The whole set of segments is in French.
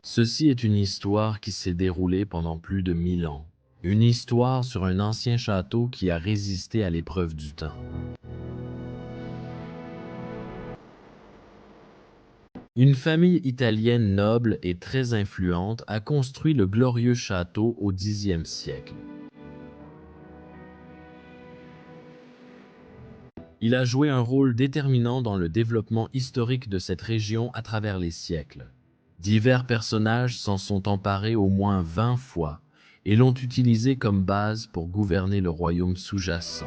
Ceci est une histoire qui s'est déroulée pendant plus de 1000 ans. Une histoire sur un ancien château qui a résisté à l'épreuve du temps. Une famille italienne noble et très influente a construit le glorieux château au Xe siècle. Il a joué un rôle déterminant dans le développement historique de cette région à travers les siècles. Divers personnages s'en sont emparés au moins 20 fois et l'ont utilisé comme base pour gouverner le royaume sous-jacent.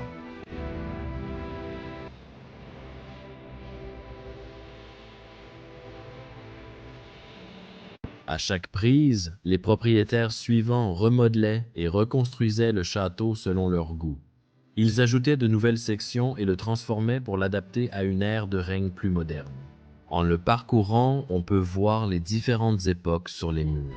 À chaque prise, les propriétaires suivants remodelaient et reconstruisaient le château selon leur goût. Ils ajoutaient de nouvelles sections et le transformaient pour l'adapter à une ère de règne plus moderne. En le parcourant, on peut voir les différentes époques sur les murs.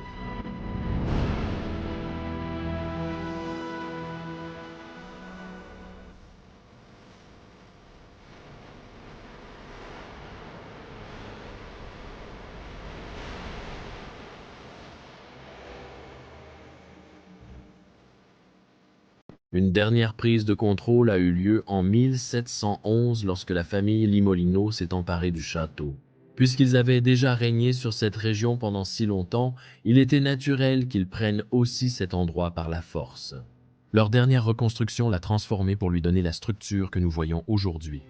Une dernière prise de contrôle a eu lieu en 1711 lorsque la famille Limolino s'est emparée du château. Puisqu'ils avaient déjà régné sur cette région pendant si longtemps, il était naturel qu'ils prennent aussi cet endroit par la force. Leur dernière reconstruction l'a transformé pour lui donner la structure que nous voyons aujourd'hui.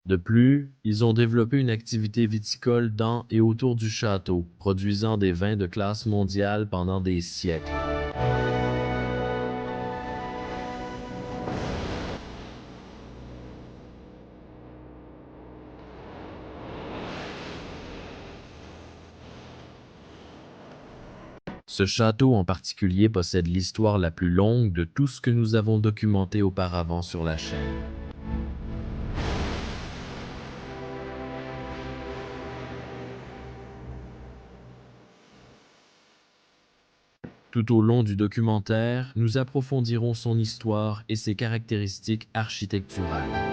De plus, ils ont développé une activité viticole dans et autour du château, produisant des vins de classe mondiale pendant des siècles. Ce château en particulier possède l'histoire la plus longue de tout ce que nous avons documenté auparavant sur la chaîne. Tout au long du documentaire, nous approfondirons son histoire et ses caractéristiques architecturales.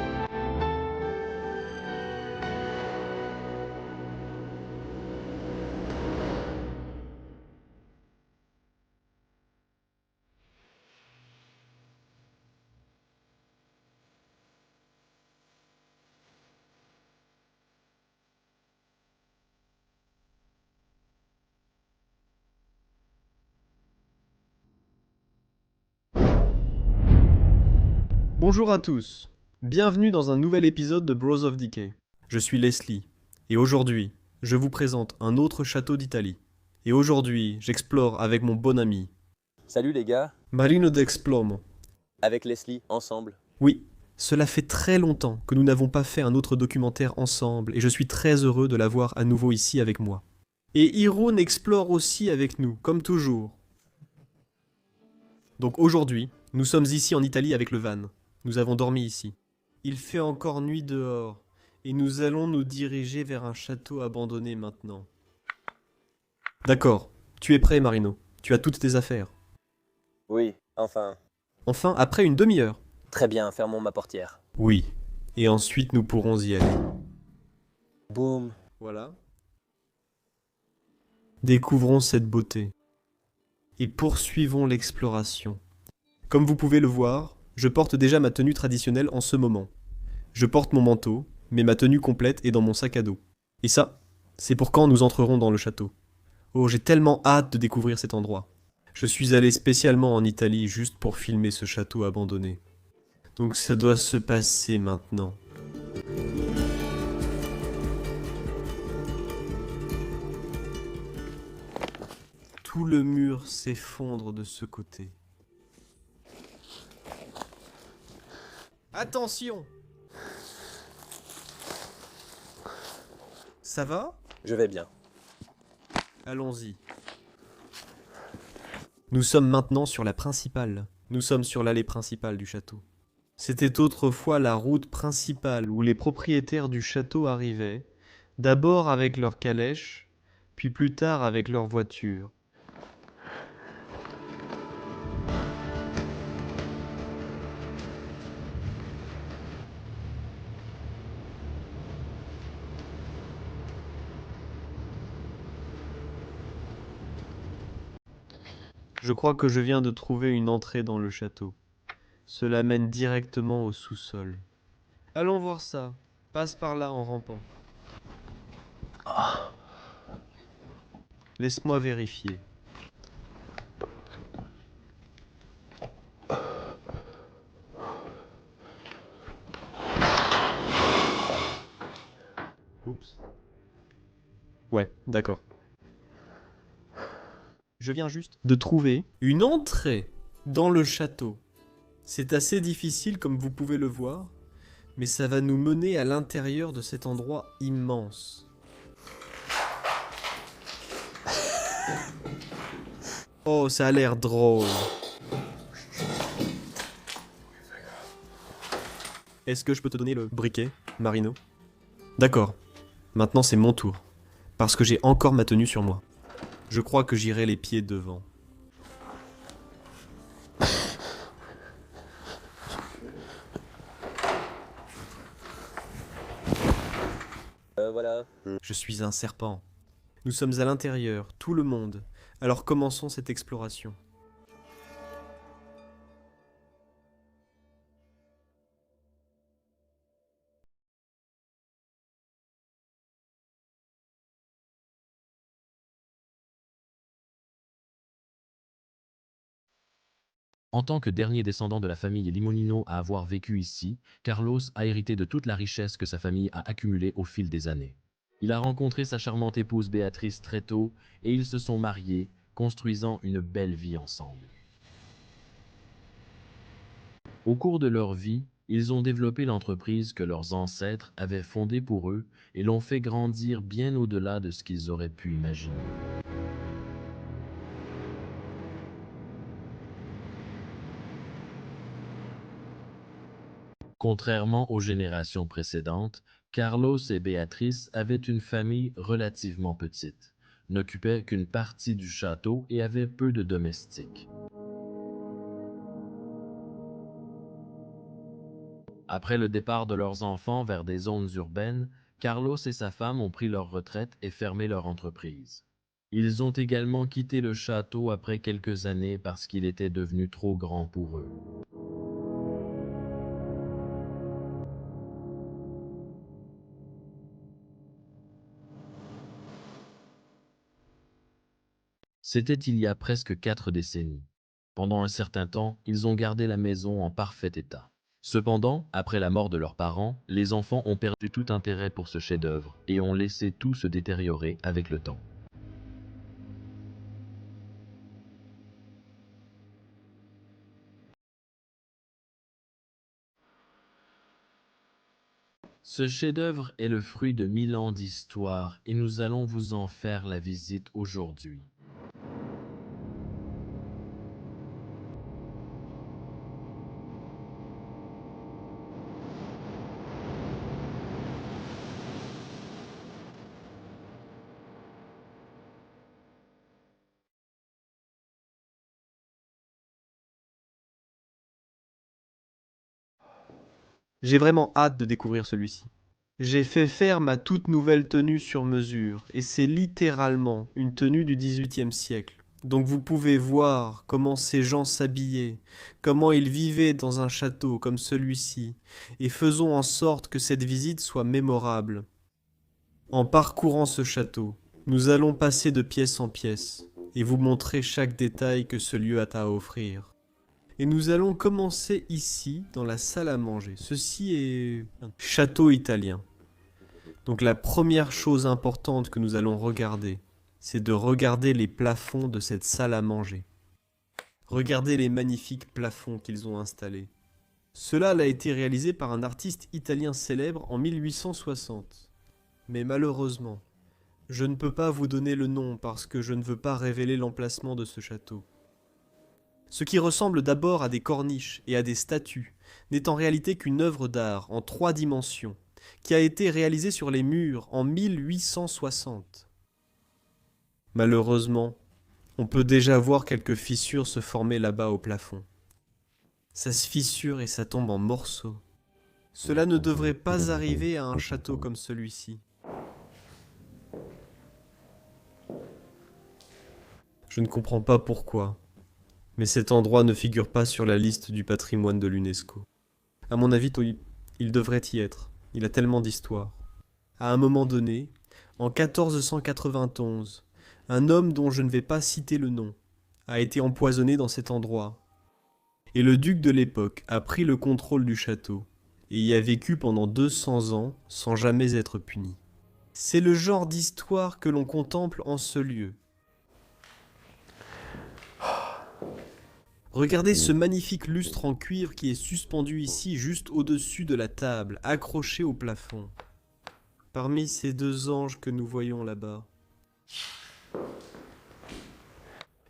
Bonjour à tous, bienvenue dans un nouvel épisode de Bros of Decay. Je suis Leslie, et aujourd'hui, je vous présente un autre château d'Italie. Et aujourd'hui, j'explore avec mon bon ami, Salut les gars, Marino d'Explomo. avec Leslie, ensemble. Oui, cela fait très longtemps que nous n'avons pas fait un autre documentaire ensemble, et je suis très heureux de l'avoir à nouveau ici avec moi. Et Hiron explore aussi avec nous, comme toujours. Donc aujourd'hui, nous sommes ici en Italie avec le van. Nous avons dormi ici. Il fait encore nuit dehors, et nous allons nous diriger vers un château abandonné maintenant. D'accord, tu es prêt Marino. Tu as toutes tes affaires. Oui, enfin. Enfin, après une demi-heure. Très bien, fermons ma portière. Oui. Et ensuite nous pourrons y aller. Boum. Voilà. Découvrons cette beauté. Et poursuivons l'exploration. Comme vous pouvez le voir, je porte déjà ma tenue traditionnelle en ce moment. Je porte mon manteau, mais ma tenue complète est dans mon sac à dos. Et ça, c'est pour quand nous entrerons dans le château. Oh, j'ai tellement hâte de découvrir cet endroit. Je suis allé spécialement en Italie juste pour filmer ce château abandonné. Donc ça doit se passer maintenant. Tout le mur s'effondre de ce côté. Attention! Ça va? Je vais bien. Allons-y. Nous sommes maintenant sur la principale. Nous sommes sur l'allée principale du château. C'était autrefois la route principale où les propriétaires du château arrivaient, d'abord avec leurs calèches, puis plus tard avec leurs voitures. Je crois que je viens de trouver une entrée dans le château. Cela mène directement au sous-sol. Allons voir ça. Passe par là en rampant. Laisse-moi vérifier. Oups. Ouais, d'accord. Je viens juste de trouver une entrée dans le château. C'est assez difficile comme vous pouvez le voir, mais ça va nous mener à l'intérieur de cet endroit immense. Oh, ça a l'air drôle. Est-ce que je peux te donner le briquet, Marino? D'accord. Maintenant c'est mon tour. Parce que j'ai encore ma tenue sur moi. Je crois que j'irai les pieds devant. Voilà. Je suis un serpent. Nous sommes à l'intérieur, tout le monde. Alors commençons cette exploration. En tant que dernier descendant de la famille Limonino à avoir vécu ici, Carlos a hérité de toute la richesse que sa famille a accumulée au fil des années. Il a rencontré sa charmante épouse Béatrice très tôt et ils se sont mariés, construisant une belle vie ensemble. Au cours de leur vie, ils ont développé l'entreprise que leurs ancêtres avaient fondée pour eux et l'ont fait grandir bien au-delà de ce qu'ils auraient pu imaginer. Contrairement aux générations précédentes, Carlos et Béatrice avaient une famille relativement petite, n'occupaient qu'une partie du château et avaient peu de domestiques. Après le départ de leurs enfants vers des zones urbaines, Carlos et sa femme ont pris leur retraite et fermé leur entreprise. Ils ont également quitté le château après quelques années parce qu'il était devenu trop grand pour eux. C'était il y a presque 4 décennies. Pendant un certain temps, ils ont gardé la maison en parfait état. Cependant, après la mort de leurs parents, les enfants ont perdu tout intérêt pour ce chef-d'œuvre et ont laissé tout se détériorer avec le temps. Ce chef-d'œuvre est le fruit de 1000 ans d'histoire et nous allons vous en faire la visite aujourd'hui. J'ai vraiment hâte de découvrir celui-ci. J'ai fait faire ma toute nouvelle tenue sur mesure, et c'est littéralement une tenue du XVIIIe siècle. Donc vous pouvez voir comment ces gens s'habillaient, comment ils vivaient dans un château comme celui-ci, et faisons en sorte que cette visite soit mémorable. En parcourant ce château, nous allons passer de pièce en pièce, et vous montrer chaque détail que ce lieu a à offrir. Et nous allons commencer ici, dans la salle à manger. Ceci est un château italien. Donc la première chose importante que nous allons regarder, c'est de regarder les plafonds de cette salle à manger. Regardez les magnifiques plafonds qu'ils ont installés. Cela a été réalisé par un artiste italien célèbre en 1860. Mais malheureusement, je ne peux pas vous donner le nom parce que je ne veux pas révéler l'emplacement de ce château. Ce qui ressemble d'abord à des corniches et à des statues n'est en réalité qu'une œuvre d'art en 3 dimensions, qui a été réalisée sur les murs en 1860. Malheureusement, on peut déjà voir quelques fissures se former là-bas au plafond. Ça se fissure et ça tombe en morceaux. Cela ne devrait pas arriver à un château comme celui-ci. Je ne comprends pas pourquoi. Mais cet endroit ne figure pas sur la liste du patrimoine de l'UNESCO. À mon avis, il devrait y être. Il a tellement d'histoire. À un moment donné, en 1491, un homme dont je ne vais pas citer le nom a été empoisonné dans cet endroit. Et le duc de l'époque a pris le contrôle du château et y a vécu pendant 200 ans sans jamais être puni. C'est le genre d'histoire que l'on contemple en ce lieu. Regardez ce magnifique lustre en cuivre qui est suspendu ici, juste au-dessus de la table, accroché au plafond. Parmi ces deux anges que nous voyons là-bas.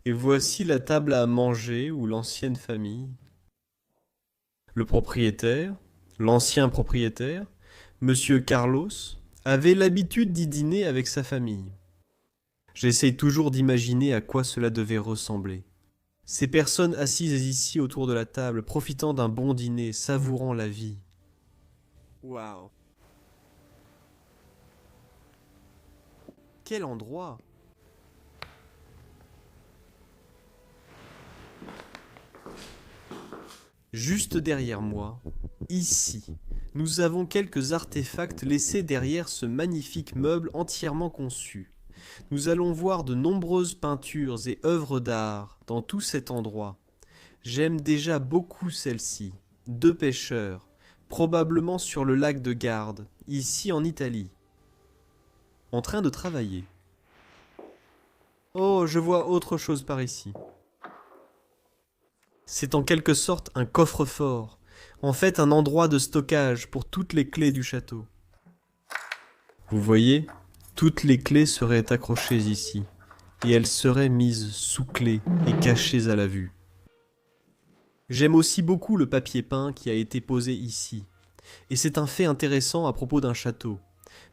Et voici la table à manger où l'ancienne famille, le propriétaire, l'ancien propriétaire, Monsieur Carlos, avait l'habitude d'y dîner avec sa famille. J'essaye toujours d'imaginer à quoi cela devait ressembler. Ces personnes assises ici autour de la table, profitant d'un bon dîner, savourant la vie. Waouh! Quel endroit! Juste derrière moi, ici, nous avons quelques artefacts laissés derrière ce magnifique meuble entièrement conçu. Nous allons voir de nombreuses peintures et œuvres d'art dans tout cet endroit. J'aime déjà beaucoup celle-ci. Deux pêcheurs, probablement sur le lac de Garde, ici en Italie. En train de travailler. Oh, je vois autre chose par ici. C'est en quelque sorte un coffre-fort, en fait un endroit de stockage pour toutes les clés du château. Vous voyez, toutes les clés seraient accrochées ici, et elles seraient mises sous clé et cachées à la vue. J'aime aussi beaucoup le papier peint qui a été posé ici, et c'est un fait intéressant à propos d'un château,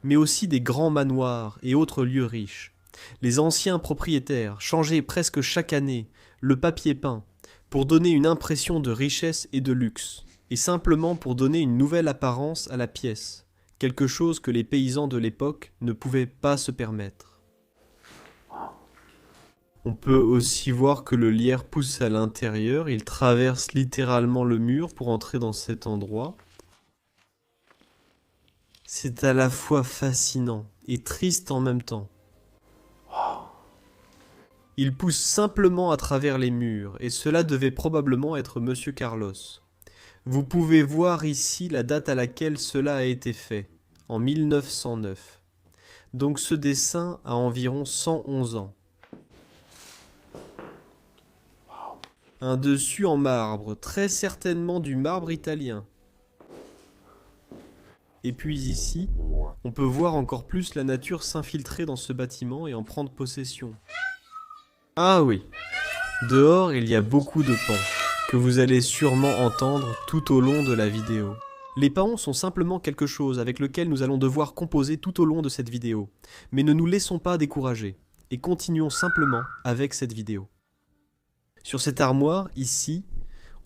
mais aussi des grands manoirs et autres lieux riches. Les anciens propriétaires changeaient presque chaque année le papier peint pour donner une impression de richesse et de luxe, et simplement pour donner une nouvelle apparence à la pièce, quelque chose que les paysans de l'époque ne pouvaient pas se permettre. On peut aussi voir que le lierre pousse à l'intérieur, il traverse littéralement le mur pour entrer dans cet endroit. C'est à la fois fascinant et triste en même temps. Il pousse simplement à travers les murs, et cela devait probablement être Monsieur Carlos. Vous pouvez voir ici la date à laquelle cela a été fait, en 1909. Donc ce dessin a environ 111 ans. Un dessus en marbre, très certainement du marbre italien. Et puis ici, on peut voir encore plus la nature s'infiltrer dans ce bâtiment et en prendre possession. Ah oui, dehors il y a beaucoup de paons, que vous allez sûrement entendre tout au long de la vidéo. Les paons sont simplement quelque chose avec lequel nous allons devoir composer tout au long de cette vidéo. Mais ne nous laissons pas décourager, et continuons simplement avec cette vidéo. Sur cette armoire, ici,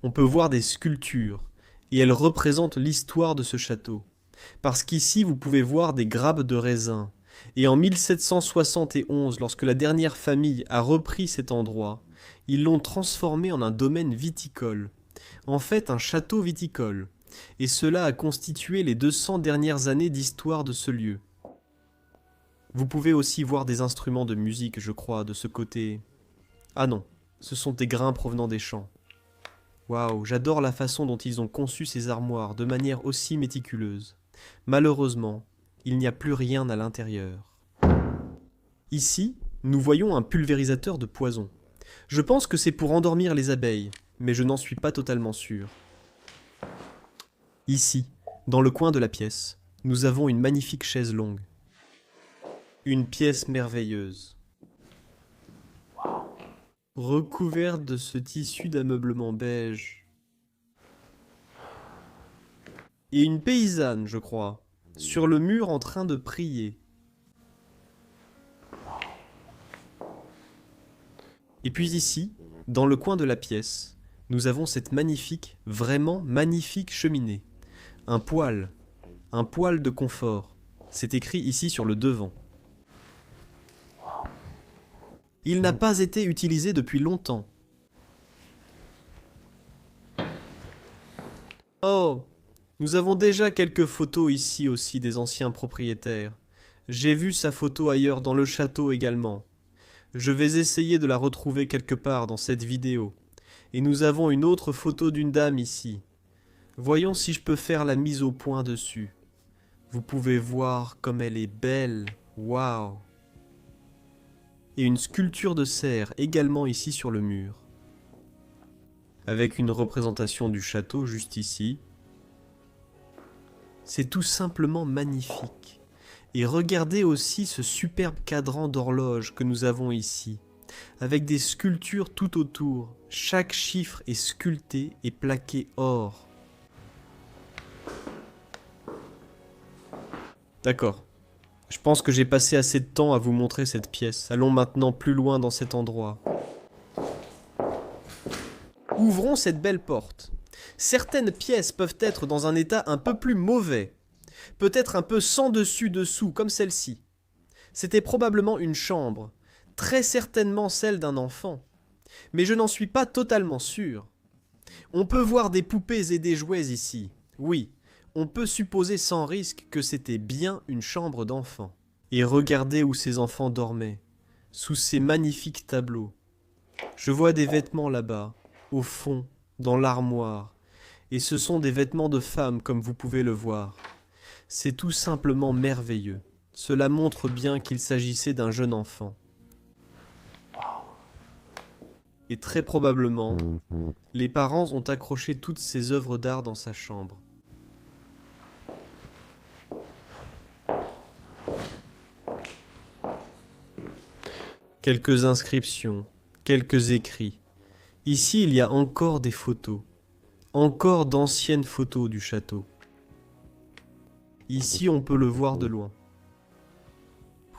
on peut voir des sculptures, et elles représentent l'histoire de ce château. Parce qu'ici, vous pouvez voir des grappes de raisins. Et en 1771, lorsque la dernière famille a repris cet endroit, ils l'ont transformé en un domaine viticole. En fait, un château viticole. Et cela a constitué les 200 dernières années d'histoire de ce lieu. Vous pouvez aussi voir des instruments de musique, je crois, de ce côté. Ah non, ce sont des grains provenant des champs. Waouh, j'adore la façon dont ils ont conçu ces armoires de manière aussi méticuleuse. Malheureusement, il n'y a plus rien à l'intérieur. Ici, nous voyons un pulvérisateur de poison. Je pense que c'est pour endormir les abeilles, mais je n'en suis pas totalement sûr. Ici, dans le coin de la pièce, nous avons une magnifique chaise longue. Une pièce merveilleuse. Recouverte de ce tissu d'ameublement beige. Et une paysanne, je crois, sur le mur en train de prier. Et puis ici, dans le coin de la pièce, nous avons cette magnifique, vraiment magnifique cheminée. Un poêle de confort. C'est écrit ici sur le devant. Il n'a pas été utilisé depuis longtemps. Oh, nous avons déjà quelques photos ici aussi des anciens propriétaires. J'ai vu sa photo ailleurs dans le château également. Je vais essayer de la retrouver quelque part dans cette vidéo. Et nous avons une autre photo d'une dame ici. Voyons si je peux faire la mise au point dessus. Vous pouvez voir comme elle est belle. Waouh! Et une sculpture de cerf également ici sur le mur. Avec une représentation du château juste ici. C'est tout simplement magnifique. Et regardez aussi ce superbe cadran d'horloge que nous avons ici, avec des sculptures tout autour. Chaque chiffre est sculpté et plaqué or. D'accord. Je pense que j'ai passé assez de temps à vous montrer cette pièce. Allons maintenant plus loin dans cet endroit. Ouvrons cette belle porte. Certaines pièces peuvent être dans un état un peu plus mauvais. Peut-être un peu sans dessus-dessous, comme celle-ci. C'était probablement une chambre, très certainement celle d'un enfant. Mais je n'en suis pas totalement sûr. On peut voir des poupées et des jouets ici. Oui, on peut supposer sans risque que c'était bien une chambre d'enfant. Et regardez où ces enfants dormaient, sous ces magnifiques tableaux. Je vois des vêtements là-bas, au fond, dans l'armoire. Et ce sont des vêtements de femmes, comme vous pouvez le voir. C'est tout simplement merveilleux. Cela montre bien qu'il s'agissait d'un jeune enfant. Et très probablement, les parents ont accroché toutes ces œuvres d'art dans sa chambre. Quelques inscriptions, quelques écrits. Ici, il y a encore des photos. Encore d'anciennes photos du château. Ici, on peut le voir de loin.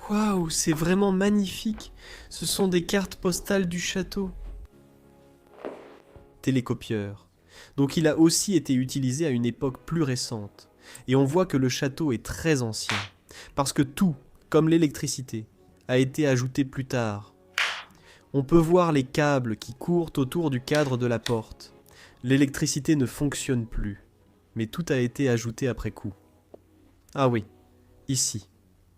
Waouh, c'est vraiment magnifique. Ce sont des cartes postales du château. Télécopieur. Donc il a aussi été utilisé à une époque plus récente. Et on voit que le château est très ancien. Parce que tout, comme l'électricité, a été ajouté plus tard. On peut voir les câbles qui courent autour du cadre de la porte. L'électricité ne fonctionne plus. Mais tout a été ajouté après coup. Ah oui, ici.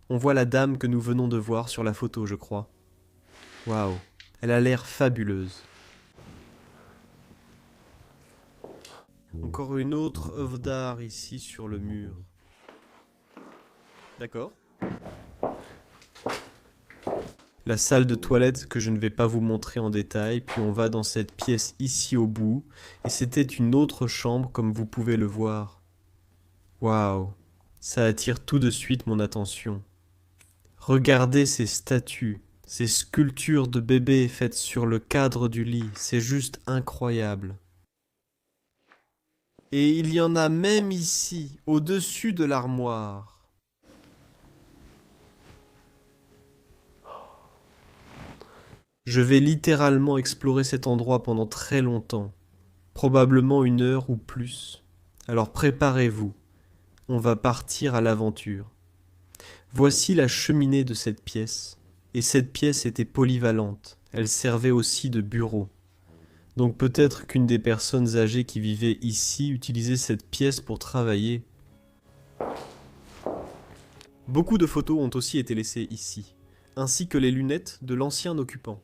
On voit la dame que nous venons de voir sur la photo, je crois. Waouh, elle a l'air fabuleuse. Encore une autre œuvre d'art ici sur le mur. D'accord. La salle de toilette que je ne vais pas vous montrer en détail, puis on va dans cette pièce ici au bout, et c'était une autre chambre comme vous pouvez le voir. Waouh, ça attire tout de suite mon attention. Regardez ces statues, ces sculptures de bébés faites sur le cadre du lit, c'est juste incroyable. Et il y en a même ici, au-dessus de l'armoire. Je vais littéralement explorer cet endroit pendant très longtemps, probablement 1 heure ou plus. Alors préparez-vous, on va partir à l'aventure. Voici la cheminée de cette pièce, et cette pièce était polyvalente, elle servait aussi de bureau. Donc peut-être qu'une des personnes âgées qui vivaient ici utilisait cette pièce pour travailler. Beaucoup de photos ont aussi été laissées ici, ainsi que les lunettes de l'ancien occupant.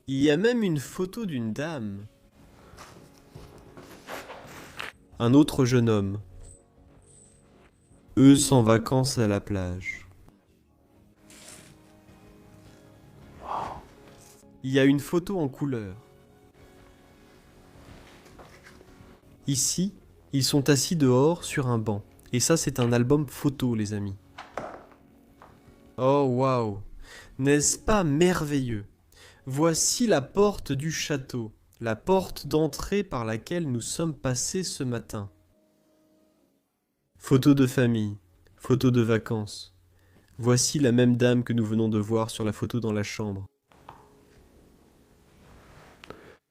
Il y a même une photo d'une dame. Un autre jeune homme. Eux sans vacances à la plage. Il y a une photo en couleur. Ici, ils sont assis dehors sur un banc. Et ça, c'est un album photo, les amis. Oh, waouh! N'est-ce pas merveilleux? Voici la porte du château, la porte d'entrée par laquelle nous sommes passés ce matin. Photo de famille, photo de vacances. Voici la même dame que nous venons de voir sur la photo dans la chambre.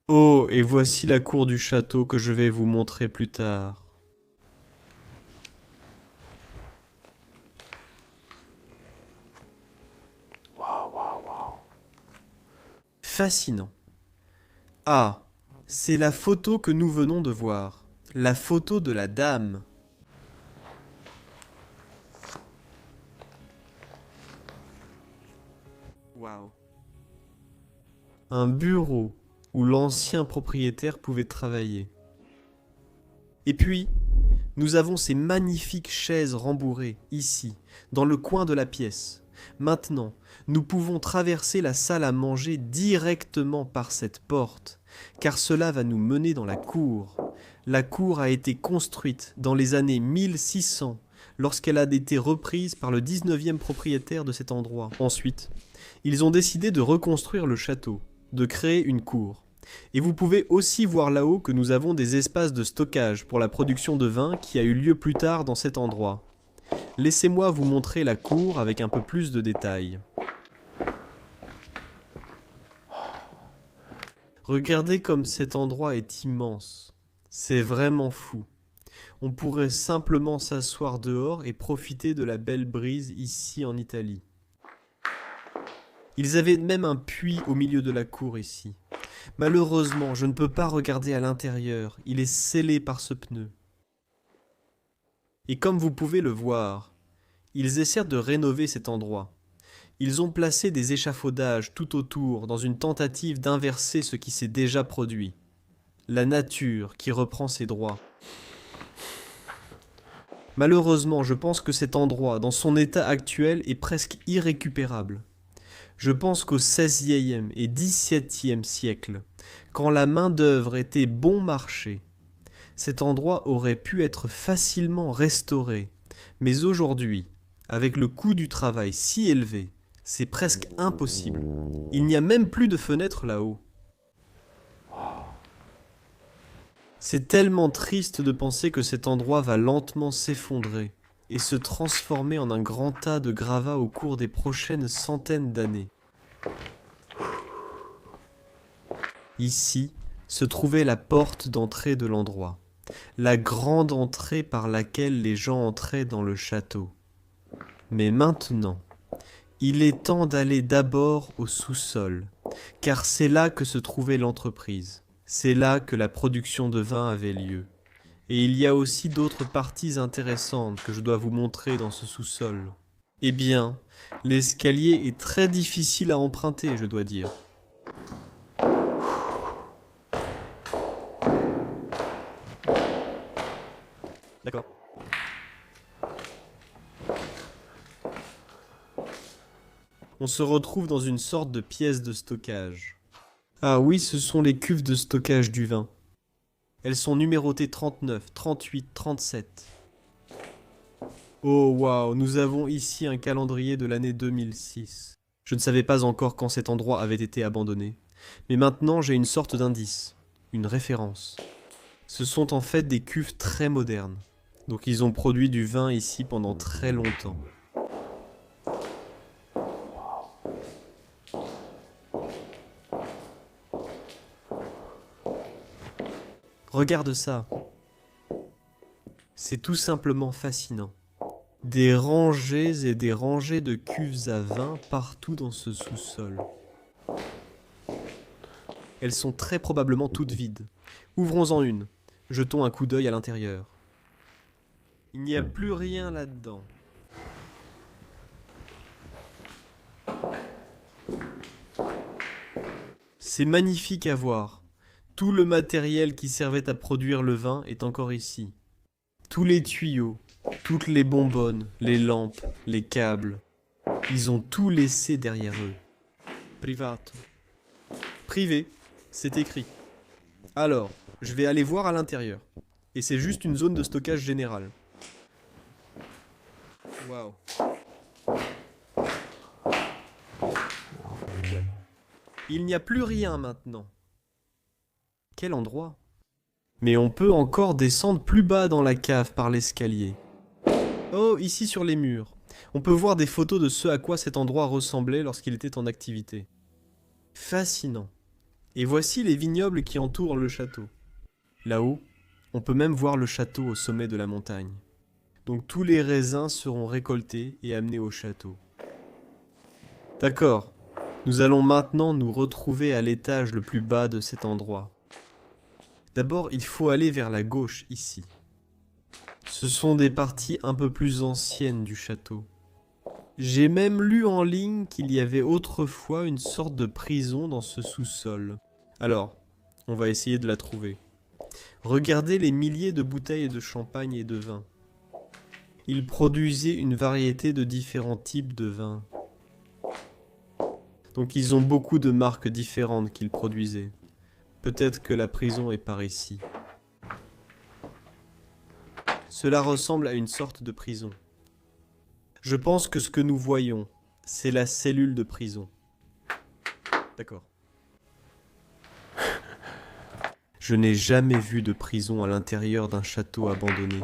Oh, et voici la cour du château que je vais vous montrer plus tard. Fascinant. Ah, c'est la photo que nous venons de voir. La photo de la dame. Waouh. Un bureau où l'ancien propriétaire pouvait travailler. Et puis, nous avons ces magnifiques chaises rembourrées, ici, dans le coin de la pièce. Maintenant, nous pouvons traverser la salle à manger directement par cette porte, car cela va nous mener dans la cour. La cour a été construite dans les années 1600, lorsqu'elle a été reprise par le 19e propriétaire de cet endroit. Ensuite, ils ont décidé de reconstruire le château, de créer une cour. Et vous pouvez aussi voir là-haut que nous avons des espaces de stockage pour la production de vin qui a eu lieu plus tard dans cet endroit. Laissez-moi vous montrer la cour avec un peu plus de détails. Regardez comme cet endroit est immense. C'est vraiment fou. On pourrait simplement s'asseoir dehors et profiter de la belle brise ici en Italie. Ils avaient même un puits au milieu de la cour ici. Malheureusement, je ne peux pas regarder à l'intérieur, il est scellé par ce pneu. Et comme vous pouvez le voir, ils essaient de rénover cet endroit. Ils ont placé des échafaudages tout autour dans une tentative d'inverser ce qui s'est déjà produit. La nature qui reprend ses droits. Malheureusement, je pense que cet endroit, dans son état actuel, est presque irrécupérable. Je pense qu'au XVIe et XVIIe siècle, quand la main-d'œuvre était bon marché, cet endroit aurait pu être facilement restauré. Mais aujourd'hui, avec le coût du travail si élevé, c'est presque impossible. Il n'y a même plus de fenêtres là-haut. C'est tellement triste de penser que cet endroit va lentement s'effondrer et se transformer en un grand tas de gravats au cours des prochaines centaines d'années. Ici se trouvait la porte d'entrée de l'endroit, la grande entrée par laquelle les gens entraient dans le château. Mais maintenant, il est temps d'aller d'abord au sous-sol, car c'est là que se trouvait l'entreprise. C'est là que la production de vin avait lieu. Et il y a aussi d'autres parties intéressantes que je dois vous montrer dans ce sous-sol. Eh bien, l'escalier est très difficile à emprunter, je dois dire. D'accord. On se retrouve dans une sorte de pièce de stockage. Ah oui, ce sont les cuves de stockage du vin. Elles sont numérotées 39, 38, 37. Oh waouh, nous avons ici un calendrier de l'année 2006. Je ne savais pas encore quand cet endroit avait été abandonné. Mais maintenant j'ai une sorte d'indice, une référence. Ce sont en fait des cuves très modernes. Donc ils ont produit du vin ici pendant très longtemps. Regarde ça. C'est tout simplement fascinant. Des rangées et des rangées de cuves à vin partout dans ce sous-sol. Elles sont très probablement toutes vides. Ouvrons-en une. Jetons un coup d'œil à l'intérieur. Il n'y a plus rien là-dedans. C'est magnifique à voir. Tout le matériel qui servait à produire le vin est encore ici. Tous les tuyaux, toutes les bonbonnes, les lampes, les câbles. Ils ont tout laissé derrière eux. Privato. Privé, c'est écrit. Alors, je vais aller voir à l'intérieur. Et c'est juste une zone de stockage générale. Waouh. Il n'y a plus rien maintenant. Quel endroit? Mais on peut encore descendre plus bas dans la cave par l'escalier. Oh, ici sur les murs. On peut voir des photos de ce à quoi cet endroit ressemblait lorsqu'il était en activité. Fascinant. Et voici les vignobles qui entourent le château. Là-haut, on peut même voir le château au sommet de la montagne. Donc tous les raisins seront récoltés et amenés au château. D'accord. Nous allons maintenant nous retrouver à l'étage le plus bas de cet endroit. D'abord, il faut aller vers la gauche, ici. Ce sont des parties un peu plus anciennes du château. J'ai même lu en ligne qu'il y avait autrefois une sorte de prison dans ce sous-sol. Alors, on va essayer de la trouver. Regardez les milliers de bouteilles de champagne et de vin. Ils produisaient une variété de différents types de vins. Donc ils ont beaucoup de marques différentes qu'ils produisaient. Peut-être que la prison est par ici. Cela ressemble à une sorte de prison. Je pense que ce que nous voyons, c'est la cellule de prison. D'accord. Je n'ai jamais vu de prison à l'intérieur d'un château abandonné.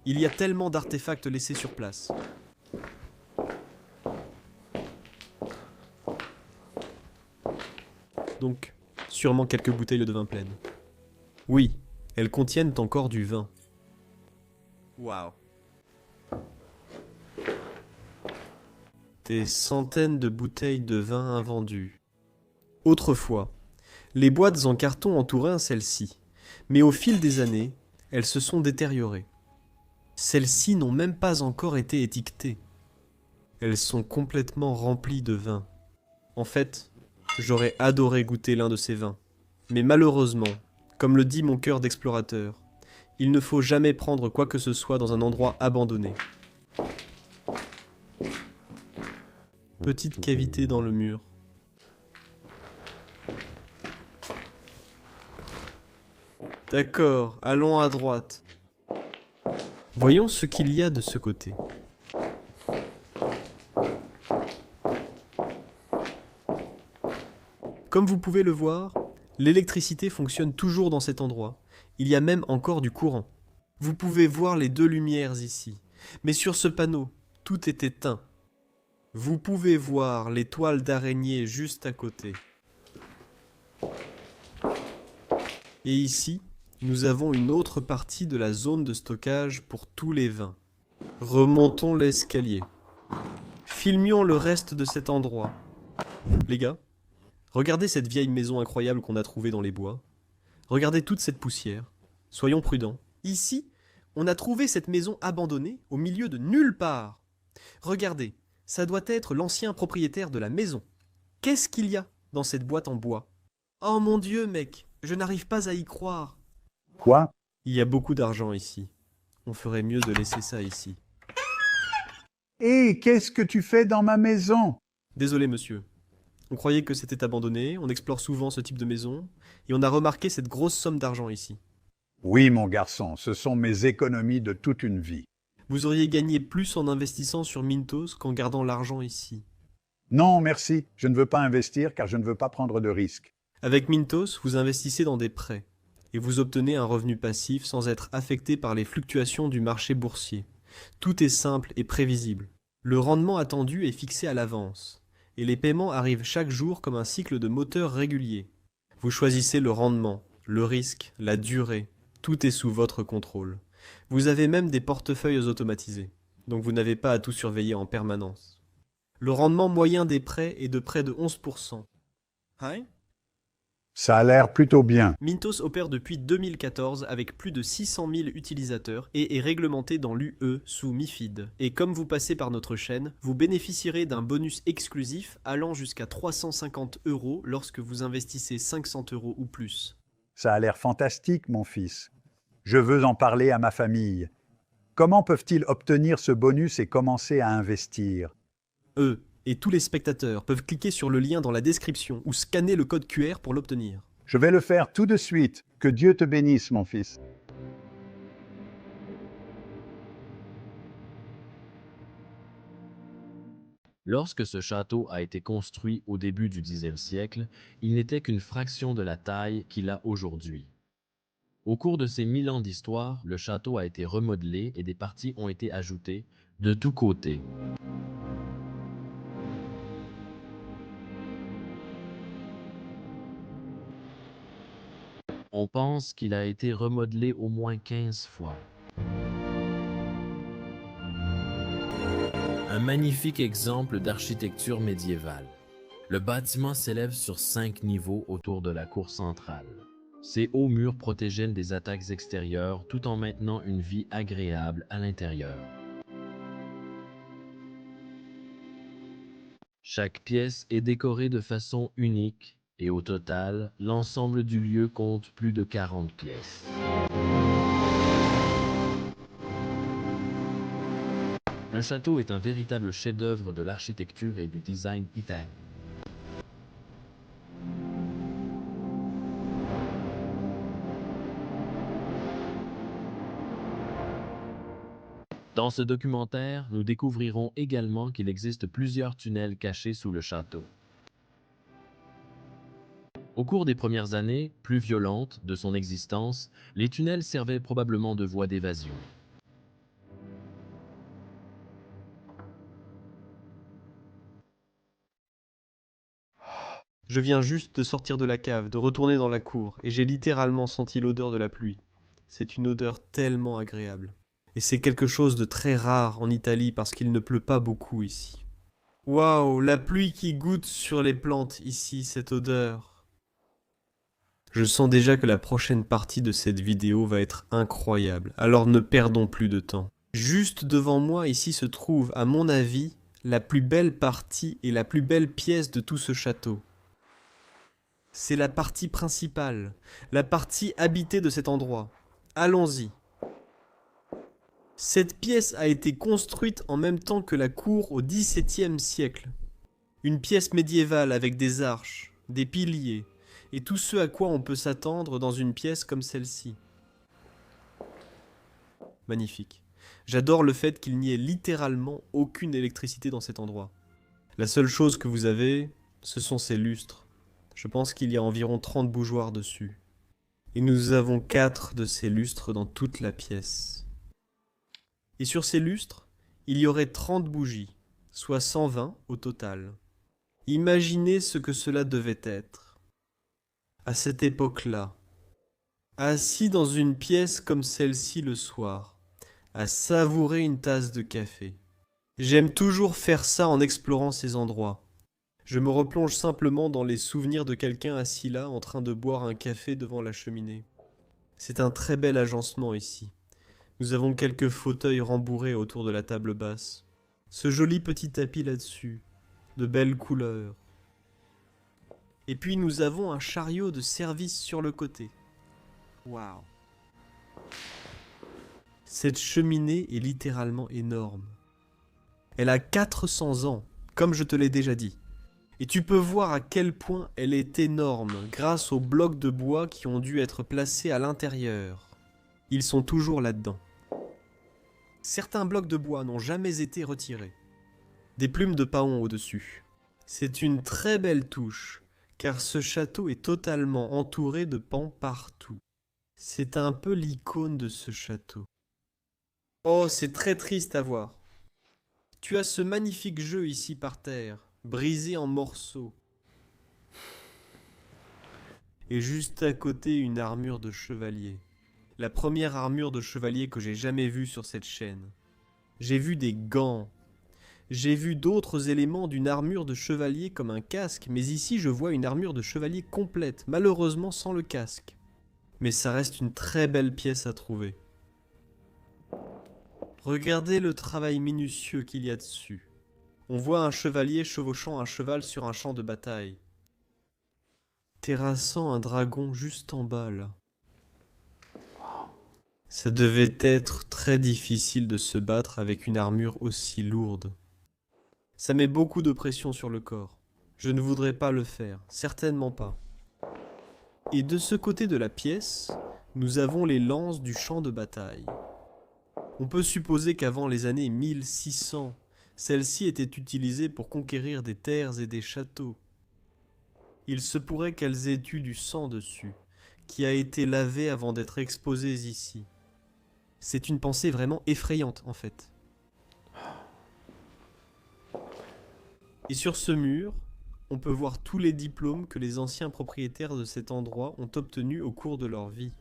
Il y a tellement d'artefacts laissés sur place. Donc, sûrement quelques bouteilles de vin pleines. Oui, elles contiennent encore du vin. Waouh. Des centaines de bouteilles de vin invendues. Autrefois, les boîtes en carton entouraient celles-ci, mais au fil des années, elles se sont détériorées. Celles-ci n'ont même pas encore été étiquetées. Elles sont complètement remplies de vin. En fait, j'aurais adoré goûter l'un de ces vins. Mais malheureusement, comme le dit mon cœur d'explorateur, il ne faut jamais prendre quoi que ce soit dans un endroit abandonné. Petite cavité dans le mur. D'accord, allons à droite. Voyons ce qu'il y a de ce côté. Comme vous pouvez le voir, l'électricité fonctionne toujours dans cet endroit. Il y a même encore du courant. Vous pouvez voir les deux lumières ici. Mais sur ce panneau, tout est éteint. Vous pouvez voir les toiles d'araignée juste à côté. Et ici, nous avons une autre partie de la zone de stockage pour tous les vins. Remontons l'escalier. Filmions le reste de cet endroit. Les gars, regardez cette vieille maison incroyable qu'on a trouvée dans les bois. Regardez toute cette poussière. Soyons prudents. Ici, on a trouvé cette maison abandonnée au milieu de nulle part. Regardez, ça doit être l'ancien propriétaire de la maison. Qu'est-ce qu'il y a dans cette boîte en bois? Oh mon Dieu, mec, je n'arrive pas à y croire. Quoi? Il y a beaucoup d'argent ici. On ferait mieux de laisser ça ici. Hé, qu'est-ce que tu fais dans ma maison? Désolé, monsieur. On croyait que c'était abandonné, on explore souvent ce type de maison, et on a remarqué cette grosse somme d'argent ici. Oui, mon garçon, ce sont mes économies de toute une vie. Vous auriez gagné plus en investissant sur Mintos qu'en gardant l'argent ici. Non, merci, je ne veux pas investir car je ne veux pas prendre de risques. Avec Mintos, vous investissez dans des prêts, et vous obtenez un revenu passif sans être affecté par les fluctuations du marché boursier. Tout est simple et prévisible. Le rendement attendu est fixé à l'avance, et les paiements arrivent chaque jour comme un cycle de moteur régulier. Vous choisissez le rendement, le risque, la durée, tout est sous votre contrôle. Vous avez même des portefeuilles automatisés, donc vous n'avez pas à tout surveiller en permanence. Le rendement moyen des prêts est de près de 11%. Hein? Ça a l'air plutôt bien. Mintos opère depuis 2014 avec plus de 600 000 utilisateurs et est réglementé dans l'UE sous MiFID. Et comme vous passez par notre chaîne, vous bénéficierez d'un bonus exclusif allant jusqu'à 350 € lorsque vous investissez 500 € ou plus. Ça a l'air fantastique, mon fils. Je veux en parler à ma famille. Comment peuvent-ils obtenir ce bonus et commencer à investir? Eux et tous les spectateurs peuvent cliquer sur le lien dans la description ou scanner le code QR pour l'obtenir. Je vais le faire tout de suite. Que Dieu te bénisse, mon fils. Lorsque ce château a été construit au début du Xe siècle, il n'était qu'une fraction de la taille qu'il a aujourd'hui. Au cours de ces 1000 ans d'histoire, le château a été remodelé et des parties ont été ajoutées de tous côtés. On pense qu'il a été remodelé au moins 15 fois. Un magnifique exemple d'architecture médiévale. Le bâtiment s'élève sur 5 niveaux autour de la cour centrale. Ses hauts murs protégeaient des attaques extérieures tout en maintenant une vie agréable à l'intérieur. Chaque pièce est décorée de façon unique et au total, l'ensemble du lieu compte plus de 40 pièces. Le château est un véritable chef-d'œuvre de l'architecture et du design italien. Dans ce documentaire, nous découvrirons également qu'il existe plusieurs tunnels cachés sous le château. Au cours des premières années, plus violentes, de son existence, les tunnels servaient probablement de voie d'évasion. Je viens juste de sortir de la cave, de retourner dans la cour, et j'ai littéralement senti l'odeur de la pluie. C'est une odeur tellement agréable. Et c'est quelque chose de très rare en Italie parce qu'il ne pleut pas beaucoup ici. Waouh, la pluie qui goutte sur les plantes ici, cette odeur. Je sens déjà que la prochaine partie de cette vidéo va être incroyable, alors ne perdons plus de temps. Juste devant moi ici se trouve, à mon avis, la plus belle partie et la plus belle pièce de tout ce château. C'est la partie principale, la partie habitée de cet endroit. Allons-y. Cette pièce a été construite en même temps que la cour au XVIIe siècle. Une pièce médiévale avec des arches, des piliers, et tout ce à quoi on peut s'attendre dans une pièce comme celle-ci. Magnifique. J'adore le fait qu'il n'y ait littéralement aucune électricité dans cet endroit. La seule chose que vous avez, ce sont ces lustres. Je pense qu'il y a environ 30 bougeoirs dessus. Et nous avons 4 de ces lustres dans toute la pièce. Et sur ces lustres, il y aurait 30 bougies, soit 120 au total. Imaginez ce que cela devait être. À cette époque-là, assis dans une pièce comme celle-ci le soir, à savourer une tasse de café. J'aime toujours faire ça en explorant ces endroits. Je me replonge simplement dans les souvenirs de quelqu'un assis là en train de boire un café devant la cheminée. C'est un très bel agencement ici. Nous avons quelques fauteuils rembourrés autour de la table basse. Ce joli petit tapis là-dessus, de belles couleurs. Et puis nous avons un chariot de service sur le côté. Waouh! Cette cheminée est littéralement énorme. Elle a 400 ans, comme je te l'ai déjà dit. Et tu peux voir à quel point elle est énorme grâce aux blocs de bois qui ont dû être placés à l'intérieur. Ils sont toujours là-dedans. Certains blocs de bois n'ont jamais été retirés. Des plumes de paon au-dessus. C'est une très belle touche, car ce château est totalement entouré de pans partout. C'est un peu l'icône de ce château. Oh, c'est très triste à voir. Tu as ce magnifique jeu ici par terre, brisé en morceaux. Et juste à côté, une armure de chevalier. La première armure de chevalier que j'ai jamais vue sur cette chaîne. J'ai vu des gants. J'ai vu d'autres éléments d'une armure de chevalier comme un casque, mais ici je vois une armure de chevalier complète, malheureusement sans le casque. Mais ça reste une très belle pièce à trouver. Regardez le travail minutieux qu'il y a dessus. On voit un chevalier chevauchant un cheval sur un champ de bataille. Terrassant un dragon juste en bas là. Ça devait être très difficile de se battre avec une armure aussi lourde. Ça met beaucoup de pression sur le corps. Je ne voudrais pas le faire, certainement pas. Et de ce côté de la pièce, nous avons les lances du champ de bataille. On peut supposer qu'avant les années 1600, celles-ci étaient utilisées pour conquérir des terres et des châteaux. Il se pourrait qu'elles aient eu du sang dessus, qui a été lavé avant d'être exposées ici. C'est une pensée vraiment effrayante en fait. Et sur ce mur, on peut voir tous les diplômes que les anciens propriétaires de cet endroit ont obtenus au cours de leur vie.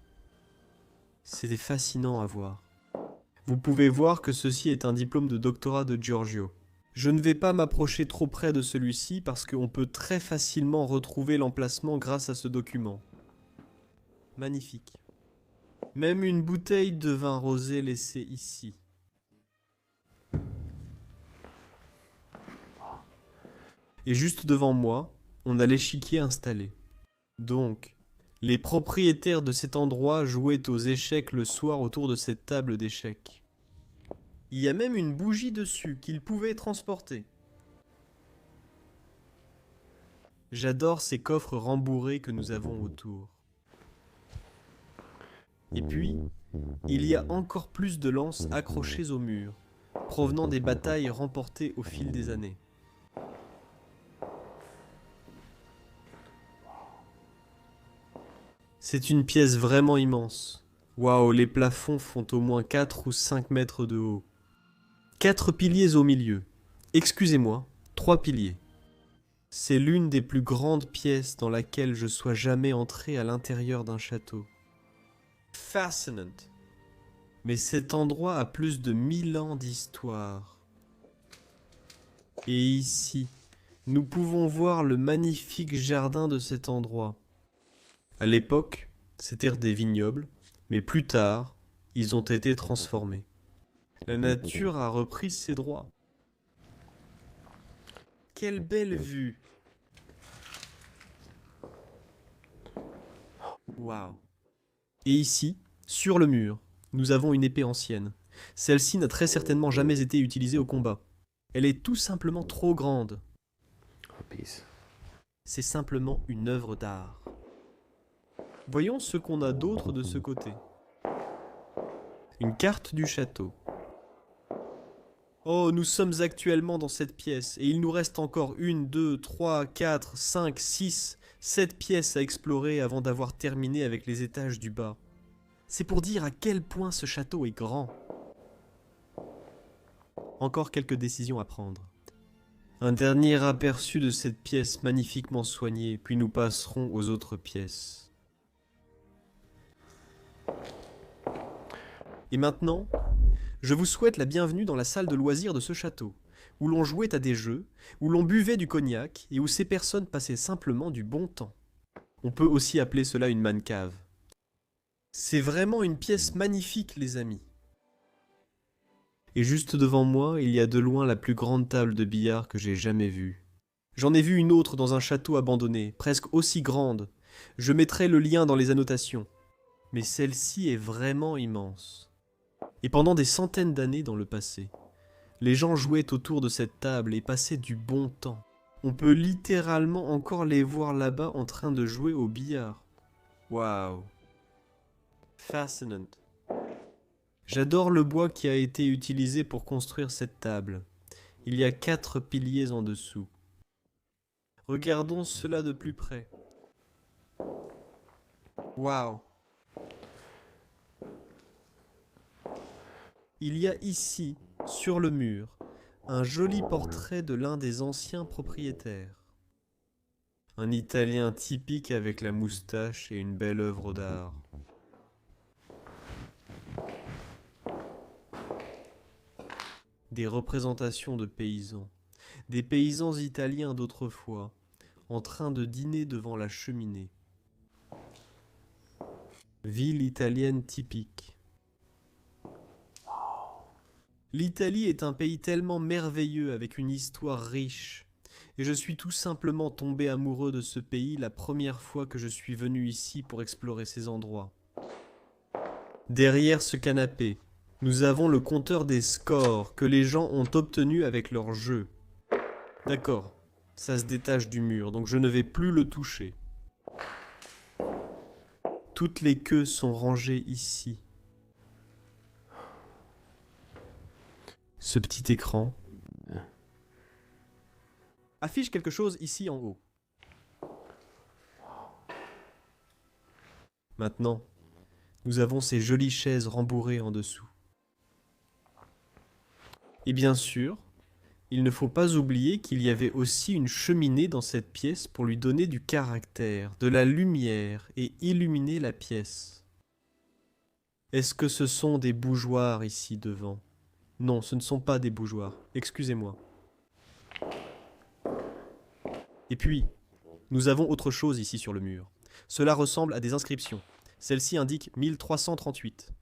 C'est fascinant à voir. Vous pouvez voir que ceci est un diplôme de doctorat de Giorgio. Je ne vais pas m'approcher trop près de celui-ci parce qu'on peut très facilement retrouver l'emplacement grâce à ce document. Magnifique. Même une bouteille de vin rosé laissée ici. Et juste devant moi, on a l'échiquier installé. Donc, les propriétaires de cet endroit jouaient aux échecs le soir autour de cette table d'échecs. Il y a même une bougie dessus qu'ils pouvaient transporter. J'adore ces coffres rembourrés que nous avons autour. Et puis, il y a encore plus de lances accrochées au mur, provenant des batailles remportées au fil des années. C'est une pièce vraiment immense. Waouh, les plafonds font au moins 4 ou 5 mètres de haut. 4 piliers au milieu. Excusez-moi, 3 piliers. C'est l'une des plus grandes pièces dans laquelle je sois jamais entré à l'intérieur d'un château. Fascinant. Mais cet endroit a plus de 1000 ans d'histoire. Et ici, nous pouvons voir le magnifique jardin de cet endroit. À l'époque, c'étaient des vignobles, mais plus tard, ils ont été transformés. La nature a repris ses droits. Quelle belle vue! Waouh! Et ici, sur le mur, nous avons une épée ancienne. Celle-ci n'a très certainement jamais été utilisée au combat. Elle est tout simplement trop grande. C'est simplement une œuvre d'art. Voyons ce qu'on a d'autre de ce côté. Une carte du château. Oh, nous sommes actuellement dans cette pièce, et il nous reste encore 1, 2, 3, 4, 5, 6, 7 pièces à explorer avant d'avoir terminé avec les étages du bas. C'est pour dire à quel point ce château est grand. Encore quelques décisions à prendre. Un dernier aperçu de cette pièce magnifiquement soignée, puis nous passerons aux autres pièces. Et maintenant, je vous souhaite la bienvenue dans la salle de loisirs de ce château, où l'on jouait à des jeux, où l'on buvait du cognac et où ces personnes passaient simplement du bon temps. On peut aussi appeler cela une man cave. C'est vraiment une pièce magnifique, les amis. Et juste devant moi, il y a de loin la plus grande table de billard que j'ai jamais vue. J'en ai vu une autre dans un château abandonné, presque aussi grande. Je mettrai le lien dans les annotations. Mais celle-ci est vraiment immense. Et pendant des centaines d'années dans le passé, les gens jouaient autour de cette table et passaient du bon temps. On peut littéralement encore les voir là-bas en train de jouer au billard. Waouh! Fascinant. J'adore le bois qui a été utilisé pour construire cette table. Il y a 4 piliers en dessous. Regardons cela de plus près. Waouh! Il y a ici, sur le mur, un joli portrait de l'un des anciens propriétaires. Un Italien typique avec la moustache et une belle œuvre d'art. Des représentations de paysans, des paysans italiens d'autrefois, en train de dîner devant la cheminée. Ville italienne typique. L'Italie est un pays tellement merveilleux avec une histoire riche, et je suis tout simplement tombé amoureux de ce pays la première fois que je suis venu ici pour explorer ces endroits. Derrière ce canapé, nous avons le compteur des scores que les gens ont obtenus avec leur jeu. D'accord, ça se détache du mur, donc je ne vais plus le toucher. Toutes les queues sont rangées ici. Ce petit écran affiche quelque chose ici en haut. Maintenant, nous avons ces jolies chaises rembourrées en dessous. Et bien sûr, il ne faut pas oublier qu'il y avait aussi une cheminée dans cette pièce pour lui donner du caractère, de la lumière et illuminer la pièce. Est-ce que ce sont des bougeoirs ici devant ? Non, ce ne sont pas des bougeoirs, excusez-moi. Et puis, nous avons autre chose ici sur le mur. Cela ressemble à des inscriptions. Celle-ci indique 1338.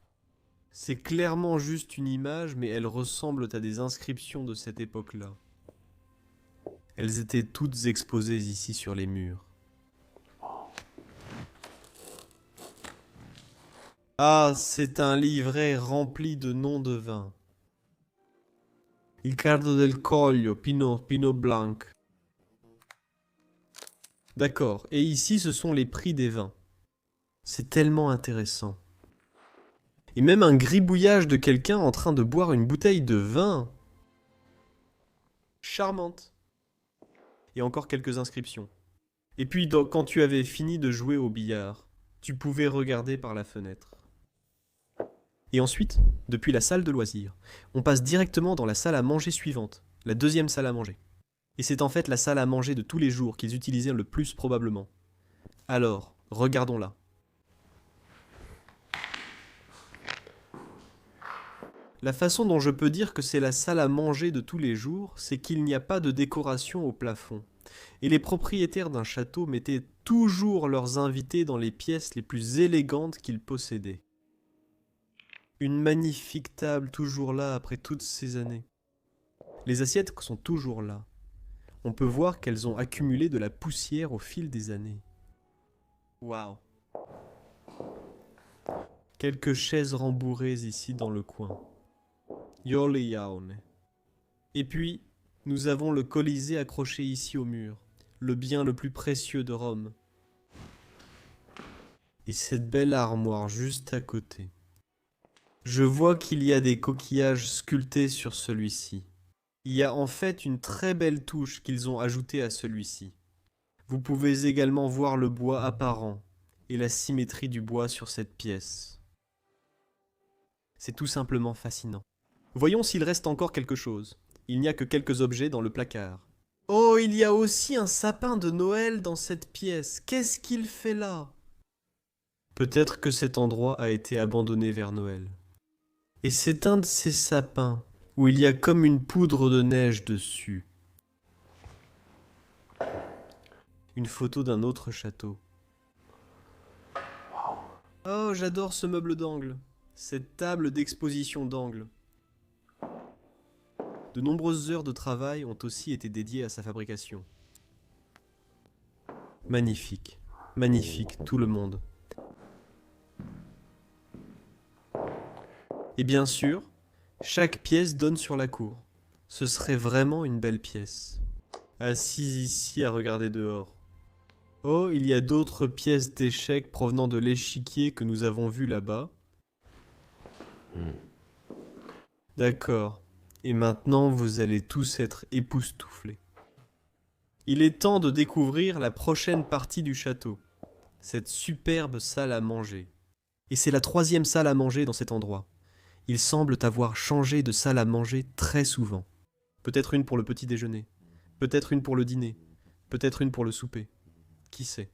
C'est clairement juste une image, mais elles ressemblent à des inscriptions de cette époque-là. Elles étaient toutes exposées ici sur les murs. Ah, c'est un livret rempli de noms de vins. Il Cardo del Coglio, Pinot Blanc. D'accord, et ici ce sont les prix des vins. C'est tellement intéressant. Et même un gribouillage de quelqu'un en train de boire une bouteille de vin. Charmante. Et encore quelques inscriptions. Et puis quand tu avais fini de jouer au billard, tu pouvais regarder par la fenêtre. Et ensuite, depuis la salle de loisirs, on passe directement dans la salle à manger suivante, la deuxième salle à manger. Et c'est en fait la salle à manger de tous les jours qu'ils utilisaient le plus probablement. Alors, regardons-la. La façon dont je peux dire que c'est la salle à manger de tous les jours, c'est qu'il n'y a pas de décoration au plafond. Et les propriétaires d'un château mettaient toujours leurs invités dans les pièces les plus élégantes qu'ils possédaient. Une magnifique table toujours là après toutes ces années. Les assiettes sont toujours là. On peut voir qu'elles ont accumulé de la poussière au fil des années. Waouh! Quelques chaises rembourrées ici dans le coin. Yoli yaone. Et puis, nous avons le Colisée accroché ici au mur, le bien le plus précieux de Rome. Et cette belle armoire juste à côté. Je vois qu'il y a des coquillages sculptés sur celui-ci. Il y a en fait une très belle touche qu'ils ont ajoutée à celui-ci. Vous pouvez également voir le bois apparent et la symétrie du bois sur cette pièce. C'est tout simplement fascinant. Voyons s'il reste encore quelque chose. Il n'y a que quelques objets dans le placard. Oh, il y a aussi un sapin de Noël dans cette pièce. Qu'est-ce qu'il fait là? Peut-être que cet endroit a été abandonné vers Noël. Et c'est un de ces sapins où il y a comme une poudre de neige dessus. Une photo d'un autre château. Oh, j'adore ce meuble d'angle. Cette table d'exposition d'angle. De nombreuses heures de travail ont aussi été dédiées à sa fabrication. Magnifique, magnifique, tout le monde. Et bien sûr, chaque pièce donne sur la cour. Ce serait vraiment une belle pièce. Assise ici à regarder dehors. Oh, il y a d'autres pièces d'échecs provenant de l'échiquier que nous avons vu là-bas. D'accord. Et maintenant, vous allez tous être époustouflés. Il est temps de découvrir la prochaine partie du château. Cette superbe salle à manger. Et c'est la troisième salle à manger dans cet endroit. Ils semblent avoir changé de salle à manger très souvent. Peut-être une pour le petit déjeuner. Peut-être une pour le dîner. Peut-être une pour le souper. Qui sait?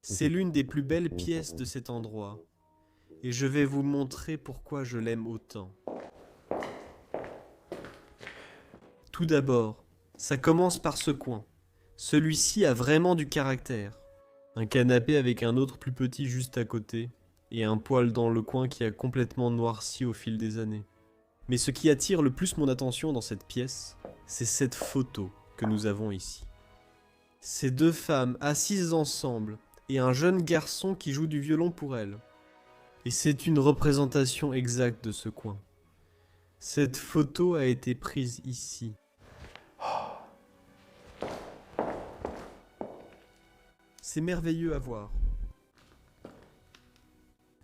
C'est l'une des plus belles pièces de cet endroit. Et je vais vous montrer pourquoi je l'aime autant. Tout d'abord, ça commence par ce coin. Celui-ci a vraiment du caractère. Un canapé avec un autre plus petit juste à côté, et un poêle dans le coin qui a complètement noirci au fil des années. Mais ce qui attire le plus mon attention dans cette pièce, c'est cette photo que nous avons ici. Ces deux femmes assises ensemble, et un jeune garçon qui joue du violon pour elles. Et c'est une représentation exacte de ce coin. Cette photo a été prise ici. C'est merveilleux à voir.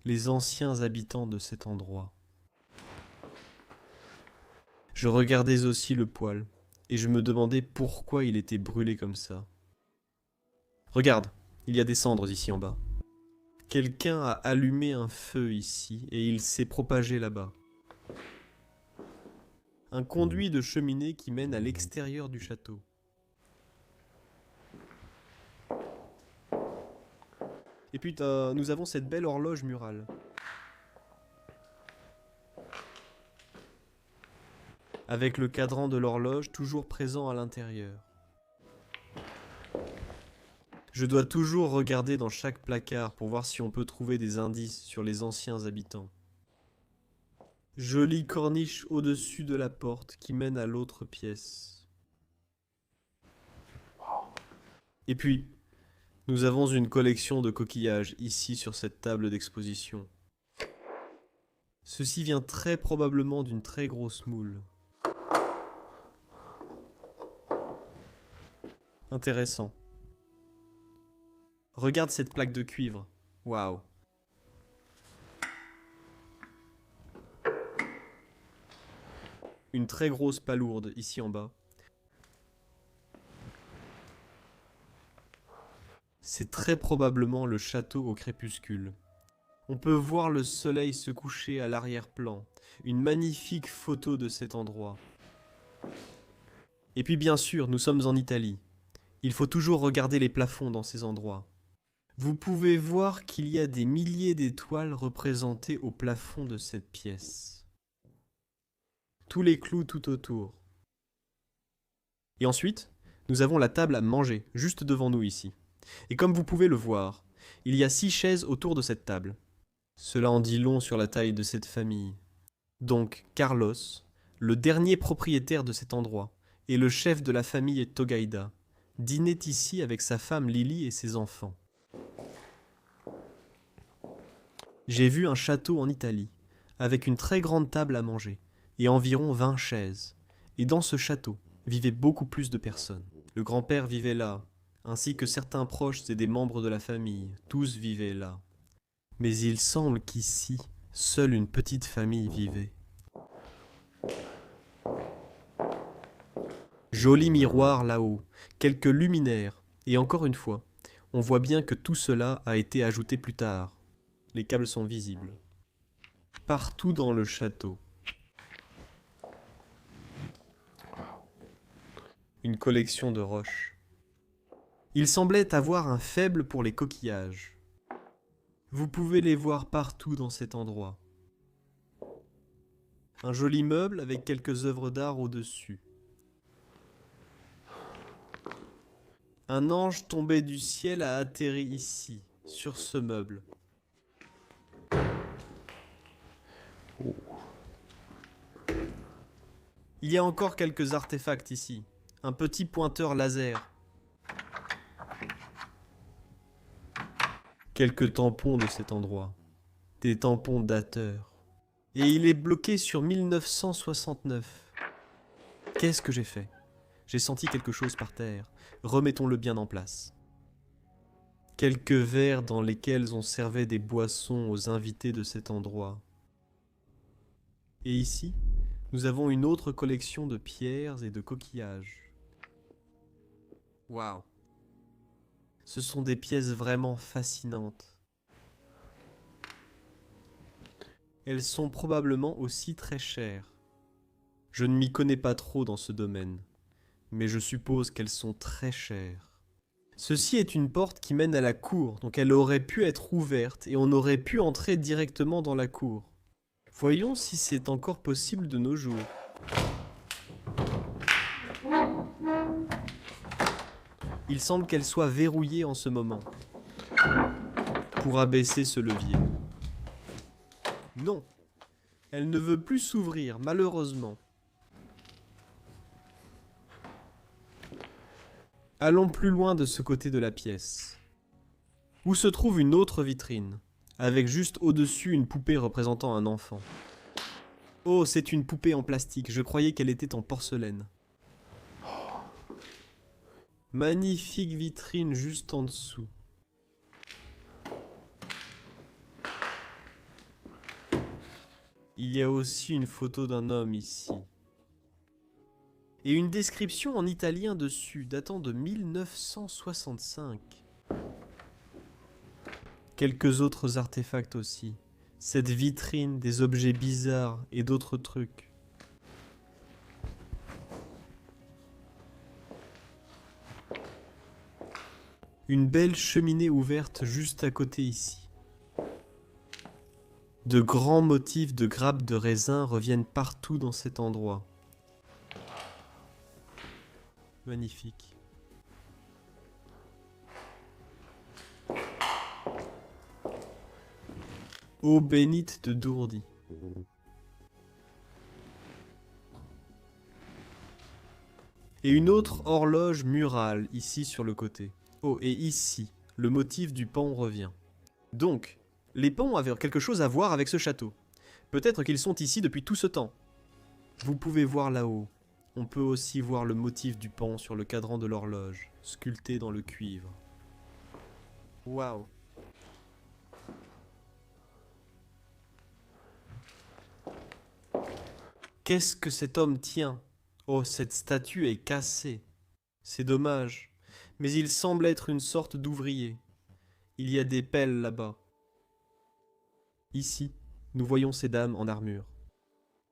Les anciens habitants de cet endroit. Je regardais aussi le poêle, et je me demandais pourquoi il était brûlé comme ça. Regarde, il y a des cendres ici en bas. Quelqu'un a allumé un feu ici, et il s'est propagé là-bas. Un conduit de cheminée qui mène à l'extérieur du château. Et puis nous avons cette belle horloge murale. Avec le cadran de l'horloge toujours présent à l'intérieur. Je dois toujours regarder dans chaque placard pour voir si on peut trouver des indices sur les anciens habitants. Jolie corniche au-dessus de la porte qui mène à l'autre pièce. Et puis, nous avons une collection de coquillages ici sur cette table d'exposition. Ceci vient très probablement d'une très grosse moule. Intéressant. Regarde cette plaque de cuivre. Waouh. Une très grosse palourde ici en bas. C'est très probablement le château au crépuscule. On peut voir le soleil se coucher à l'arrière-plan. Une magnifique photo de cet endroit. Et puis bien sûr, nous sommes en Italie. Il faut toujours regarder les plafonds dans ces endroits. Vous pouvez voir qu'il y a des milliers d'étoiles représentées au plafond de cette pièce. Tous les clous tout autour. Et ensuite, nous avons la table à manger, juste devant nous ici. Et comme vous pouvez le voir, il y a 6 chaises autour de cette table. Cela en dit long sur la taille de cette famille. Donc, Carlos, le dernier propriétaire de cet endroit, et le chef de la famille Togaïda, dînait ici avec sa femme Lily et ses enfants. J'ai vu un château en Italie, avec une très grande table à manger, et environ 20 chaises. Et dans ce château vivaient beaucoup plus de personnes. Le grand-père vivait là, ainsi que certains proches et des membres de la famille, tous vivaient là. Mais il semble qu'ici, seule une petite famille vivait. Joli miroir là-haut, quelques luminaires, et encore une fois, on voit bien que tout cela a été ajouté plus tard. Les câbles sont visibles. Partout dans le château. Une collection de roches. Il semblait avoir un faible pour les coquillages. Vous pouvez les voir partout dans cet endroit. Un joli meuble avec quelques œuvres d'art au-dessus. Un ange tombé du ciel a atterri ici, sur ce meuble. Il y a encore quelques artefacts ici. Un petit pointeur laser. Quelques tampons de cet endroit. Des tampons dateurs. Et il est bloqué sur 1969. Qu'est-ce que j'ai fait ? J'ai senti quelque chose par terre. Remettons-le bien en place. Quelques verres dans lesquels on servait des boissons aux invités de cet endroit. Et ici, nous avons une autre collection de pierres et de coquillages. Waouh! Ce sont des pièces vraiment fascinantes. Elles sont probablement aussi très chères. Je ne m'y connais pas trop dans ce domaine, mais je suppose qu'elles sont très chères. Ceci est une porte qui mène à la cour, donc elle aurait pu être ouverte et on aurait pu entrer directement dans la cour. Voyons si c'est encore possible de nos jours. Il semble qu'elle soit verrouillée en ce moment. Pour abaisser ce levier. Non, elle ne veut plus s'ouvrir, malheureusement. Allons plus loin de ce côté de la pièce, où se trouve une autre vitrine, avec juste au-dessus une poupée représentant un enfant. Oh, c'est une poupée en plastique, je croyais qu'elle était en porcelaine. Magnifique vitrine juste en dessous. Il y a aussi une photo d'un homme ici. Et une description en italien dessus, datant de 1965. Quelques autres artefacts aussi. Cette vitrine, des objets bizarres et d'autres trucs. Une belle cheminée ouverte juste à côté ici. De grands motifs de grappes de raisin reviennent partout dans cet endroit. Magnifique. Eau bénite de Dourdi. Et une autre horloge murale, ici sur le côté. Oh, et ici, le motif du pan revient. Donc, les pans avaient quelque chose à voir avec ce château. Peut-être qu'ils sont ici depuis tout ce temps. Vous pouvez voir là-haut. On peut aussi voir le motif du pan sur le cadran de l'horloge, sculpté dans le cuivre. Waouh! Qu'est-ce que cet homme tient? Oh, cette statue est cassée. C'est dommage, mais il semble être une sorte d'ouvrier. Il y a des pelles là-bas. Ici, nous voyons ces dames en armure.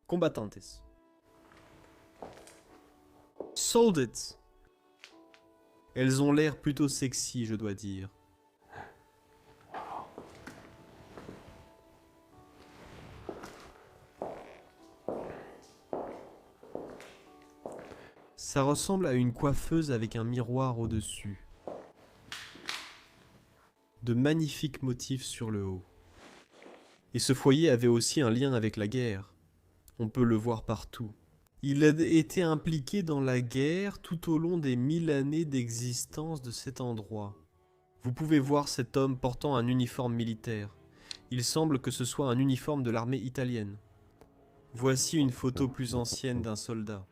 Combattantes. Soldats. Elles ont l'air plutôt sexy, je dois dire. Ça ressemble à une coiffeuse avec un miroir au-dessus. De magnifiques motifs sur le haut. Et ce foyer avait aussi un lien avec la guerre. On peut le voir partout. Il a été impliqué dans la guerre tout au long des 1000 années d'existence de cet endroit. Vous pouvez voir cet homme portant un uniforme militaire. Il semble que ce soit un uniforme de l'armée italienne. Voici une photo plus ancienne d'un soldat.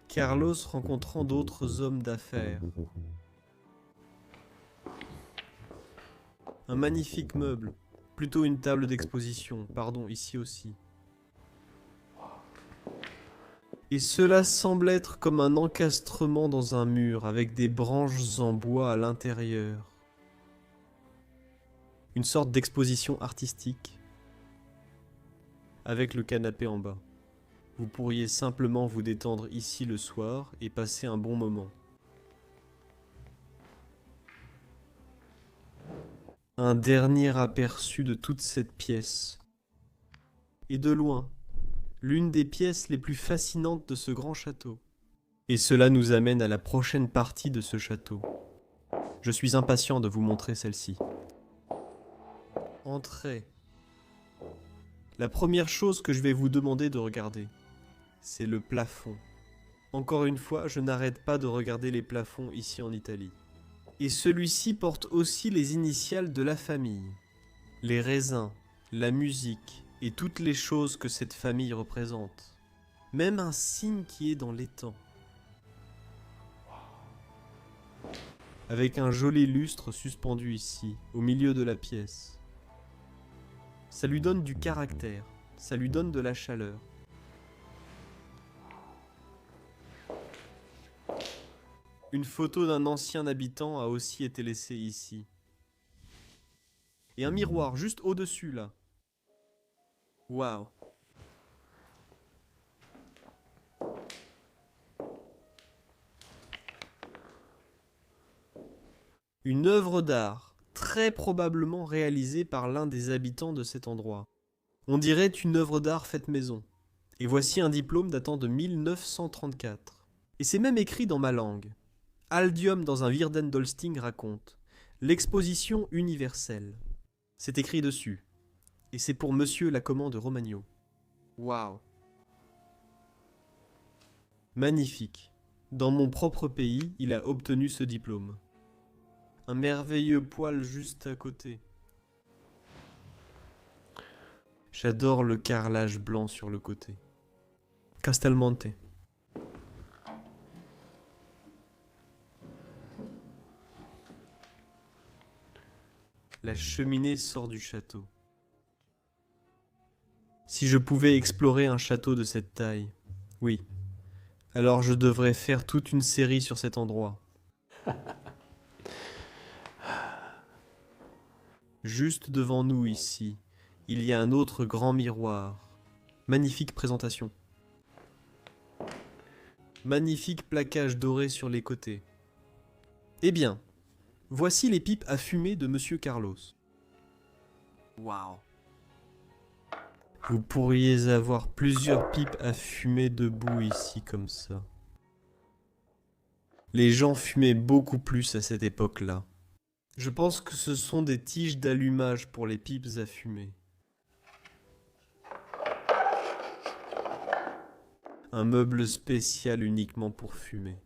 Carlos rencontrant d'autres hommes d'affaires. Un magnifique meuble, plutôt une table d'exposition, pardon, ici aussi. Et cela semble être comme un encastrement dans un mur, avec des branches en bois à l'intérieur. Une sorte d'exposition artistique, avec le canapé en bas. Vous pourriez simplement vous détendre ici le soir et passer un bon moment. Un dernier aperçu de toute cette pièce. Et de loin, l'une des pièces les plus fascinantes de ce grand château. Et cela nous amène à la prochaine partie de ce château. Je suis impatient de vous montrer celle-ci. Entrez. La première chose que je vais vous demander de regarder, c'est le plafond. Encore une fois, je n'arrête pas de regarder les plafonds ici en Italie. Et celui-ci porte aussi les initiales de la famille. Les raisins, la musique et toutes les choses que cette famille représente. Même un signe qui est dans l'étang. Avec un joli lustre suspendu ici, au milieu de la pièce. Ça lui donne du caractère, ça lui donne de la chaleur. Une photo d'un ancien habitant a aussi été laissée ici. Et un miroir juste au-dessus là. Waouh. Une œuvre d'art, très probablement réalisée par l'un des habitants de cet endroit. On dirait une œuvre d'art faite maison. Et voici un diplôme datant de 1934. Et c'est même écrit dans ma langue. Aldium dans un Wirdendolsting raconte l'exposition universelle. C'est écrit dessus. Et c'est pour Monsieur la commande Romagno. Waouh. Magnifique. Dans mon propre pays, il a obtenu ce diplôme. Un merveilleux poêle juste à côté. J'adore le carrelage blanc sur le côté. Castelmonte. La cheminée sort du château. Si je pouvais explorer un château de cette taille, oui, alors je devrais faire toute une série sur cet endroit. Juste devant nous ici, il y a un autre grand miroir. Magnifique présentation. Magnifique plaquage doré sur les côtés. Eh bien, voici les pipes à fumer de Monsieur Carlos. Waouh. Vous pourriez avoir plusieurs pipes à fumer debout ici comme ça. Les gens fumaient beaucoup plus à cette époque-là. Je pense que ce sont des tiges d'allumage pour les pipes à fumer. Un meuble spécial uniquement pour fumer.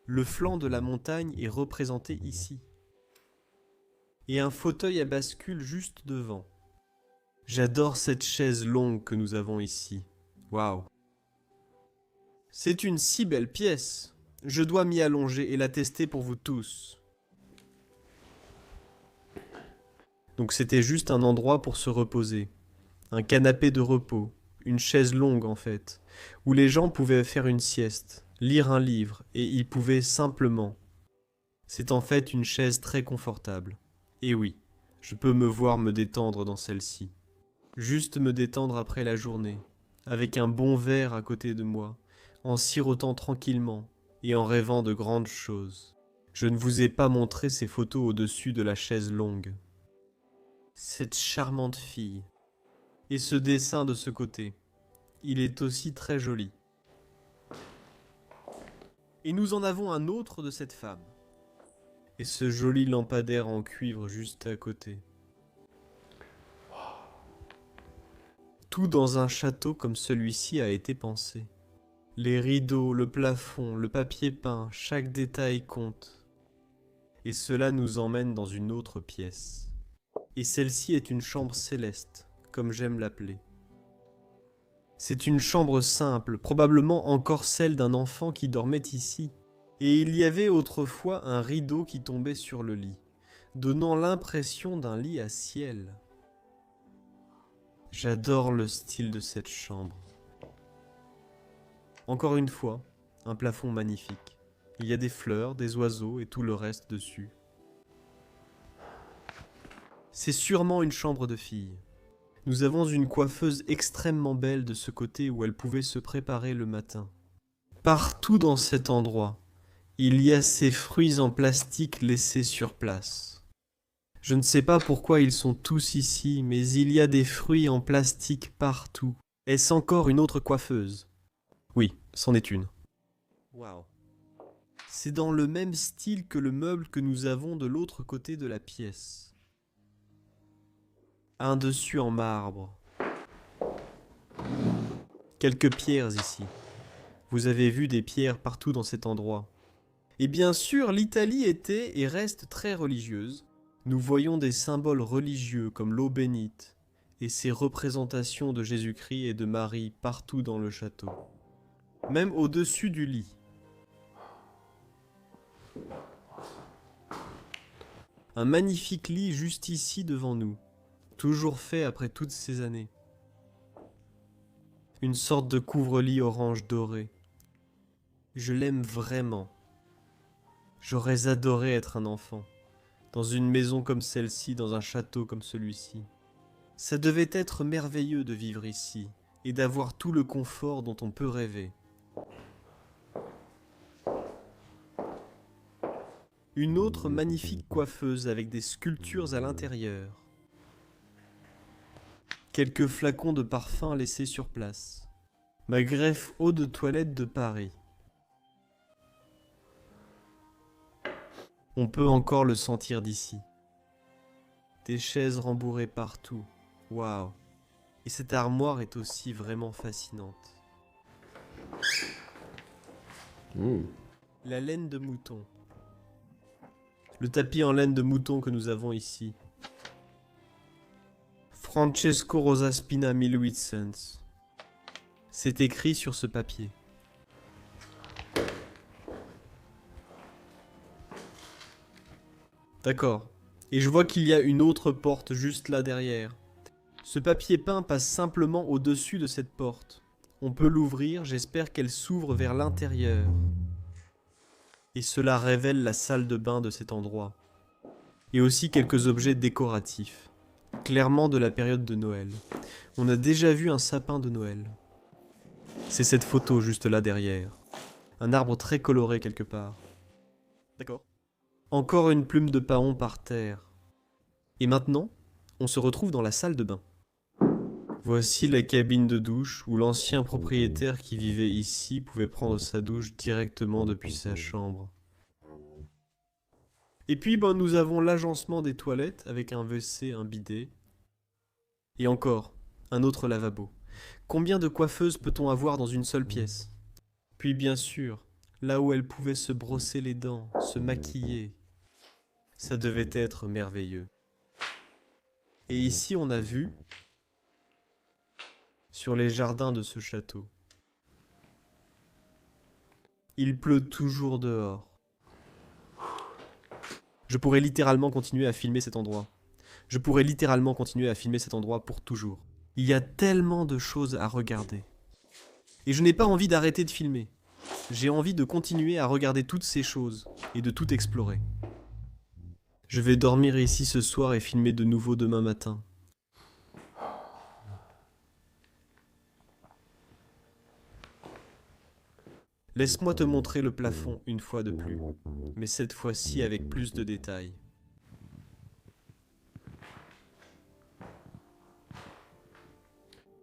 Le flanc de la montagne est représenté ici. Et un fauteuil à bascule juste devant. J'adore cette chaise longue que nous avons ici. Waouh. C'est une si belle pièce. Je dois m'y allonger et la tester pour vous tous. Donc c'était juste un endroit pour se reposer. Un canapé de repos. Une chaise longue en fait. Où les gens pouvaient faire une sieste, lire un livre et ils pouvaient simplement. C'est en fait une chaise très confortable. Et oui, je peux me voir me détendre dans celle-ci. Juste me détendre après la journée, avec un bon verre à côté de moi, en sirotant tranquillement et en rêvant de grandes choses. Je ne vous ai pas montré ces photos au-dessus de la chaise longue. Cette charmante fille. Et ce dessin de ce côté. Il est aussi très joli. Et nous en avons un autre de cette femme. Et ce joli lampadaire en cuivre juste à côté. Tout dans un château comme celui-ci a été pensé. Les rideaux, le plafond, le papier peint, chaque détail compte. Et cela nous emmène dans une autre pièce. Et celle-ci est une chambre céleste, comme j'aime l'appeler. C'est une chambre simple, probablement encore celle d'un enfant qui dormait ici. Et il y avait autrefois un rideau qui tombait sur le lit, donnant l'impression d'un lit à ciel. J'adore le style de cette chambre. Encore une fois, un plafond magnifique. Il y a des fleurs, des oiseaux et tout le reste dessus. C'est sûrement une chambre de fille. Nous avons une coiffeuse extrêmement belle de ce côté où elle pouvait se préparer le matin. Partout dans cet endroit, il y a ces fruits en plastique laissés sur place. Je ne sais pas pourquoi ils sont tous ici, mais il y a des fruits en plastique partout. Est-ce encore une autre coiffeuse? Oui, c'en est une. Waouh. C'est dans le même style que le meuble que nous avons de l'autre côté de la pièce. Un dessus en marbre. Quelques pierres ici. Vous avez vu des pierres partout dans cet endroit. Et bien sûr, l'Italie était et reste très religieuse. Nous voyons des symboles religieux comme l'eau bénite et ces représentations de Jésus-Christ et de Marie partout dans le château. Même au-dessus du lit. Un magnifique lit juste ici devant nous. Toujours fait après toutes ces années. Une sorte de couvre-lit orange doré. Je l'aime vraiment. J'aurais adoré être un enfant, dans une maison comme celle-ci, dans un château comme celui-ci. Ça devait être merveilleux de vivre ici, et d'avoir tout le confort dont on peut rêver. Une autre magnifique coiffeuse avec des sculptures à l'intérieur. Quelques flacons de parfum laissés sur place. Ma greffe eau de toilette de Paris. On peut encore le sentir d'ici. Des chaises rembourrées partout. Waouh. Et cette armoire est aussi vraiment fascinante. La laine de mouton. Le tapis en laine de mouton que nous avons ici. Francesco Rosaspina 1800. C'est écrit sur ce papier. D'accord. Et je vois qu'il y a une autre porte juste là derrière. Ce papier peint passe simplement au-dessus de cette porte. On peut l'ouvrir, j'espère qu'elle s'ouvre vers l'intérieur. Et cela révèle la salle de bain de cet endroit. Et aussi quelques objets décoratifs. Clairement de la période de Noël. On a déjà vu un sapin de Noël. C'est cette photo juste là derrière. Un arbre très coloré quelque part. D'accord. Encore une plume de paon par terre. Et maintenant, on se retrouve dans la salle de bain. Voici la cabine de douche où l'ancien propriétaire qui vivait ici pouvait prendre sa douche directement depuis sa chambre. Et puis nous avons l'agencement des toilettes avec un WC, un bidet. Et encore, un autre lavabo. Combien de coiffeuses peut-on avoir dans une seule pièce? Puis bien sûr, là où elle pouvait se brosser les dents, se maquiller. Ça devait être merveilleux. Et ici on a vu sur les jardins de ce château. Il pleut toujours dehors. Je pourrais littéralement continuer à filmer cet endroit. Je pourrais littéralement continuer à filmer cet endroit pour toujours. Il y a tellement de choses à regarder. Et je n'ai pas envie d'arrêter de filmer. J'ai envie de continuer à regarder toutes ces choses et de tout explorer. Je vais dormir ici ce soir et filmer de nouveau demain matin. Laisse-moi te montrer le plafond une fois de plus, mais cette fois-ci avec plus de détails.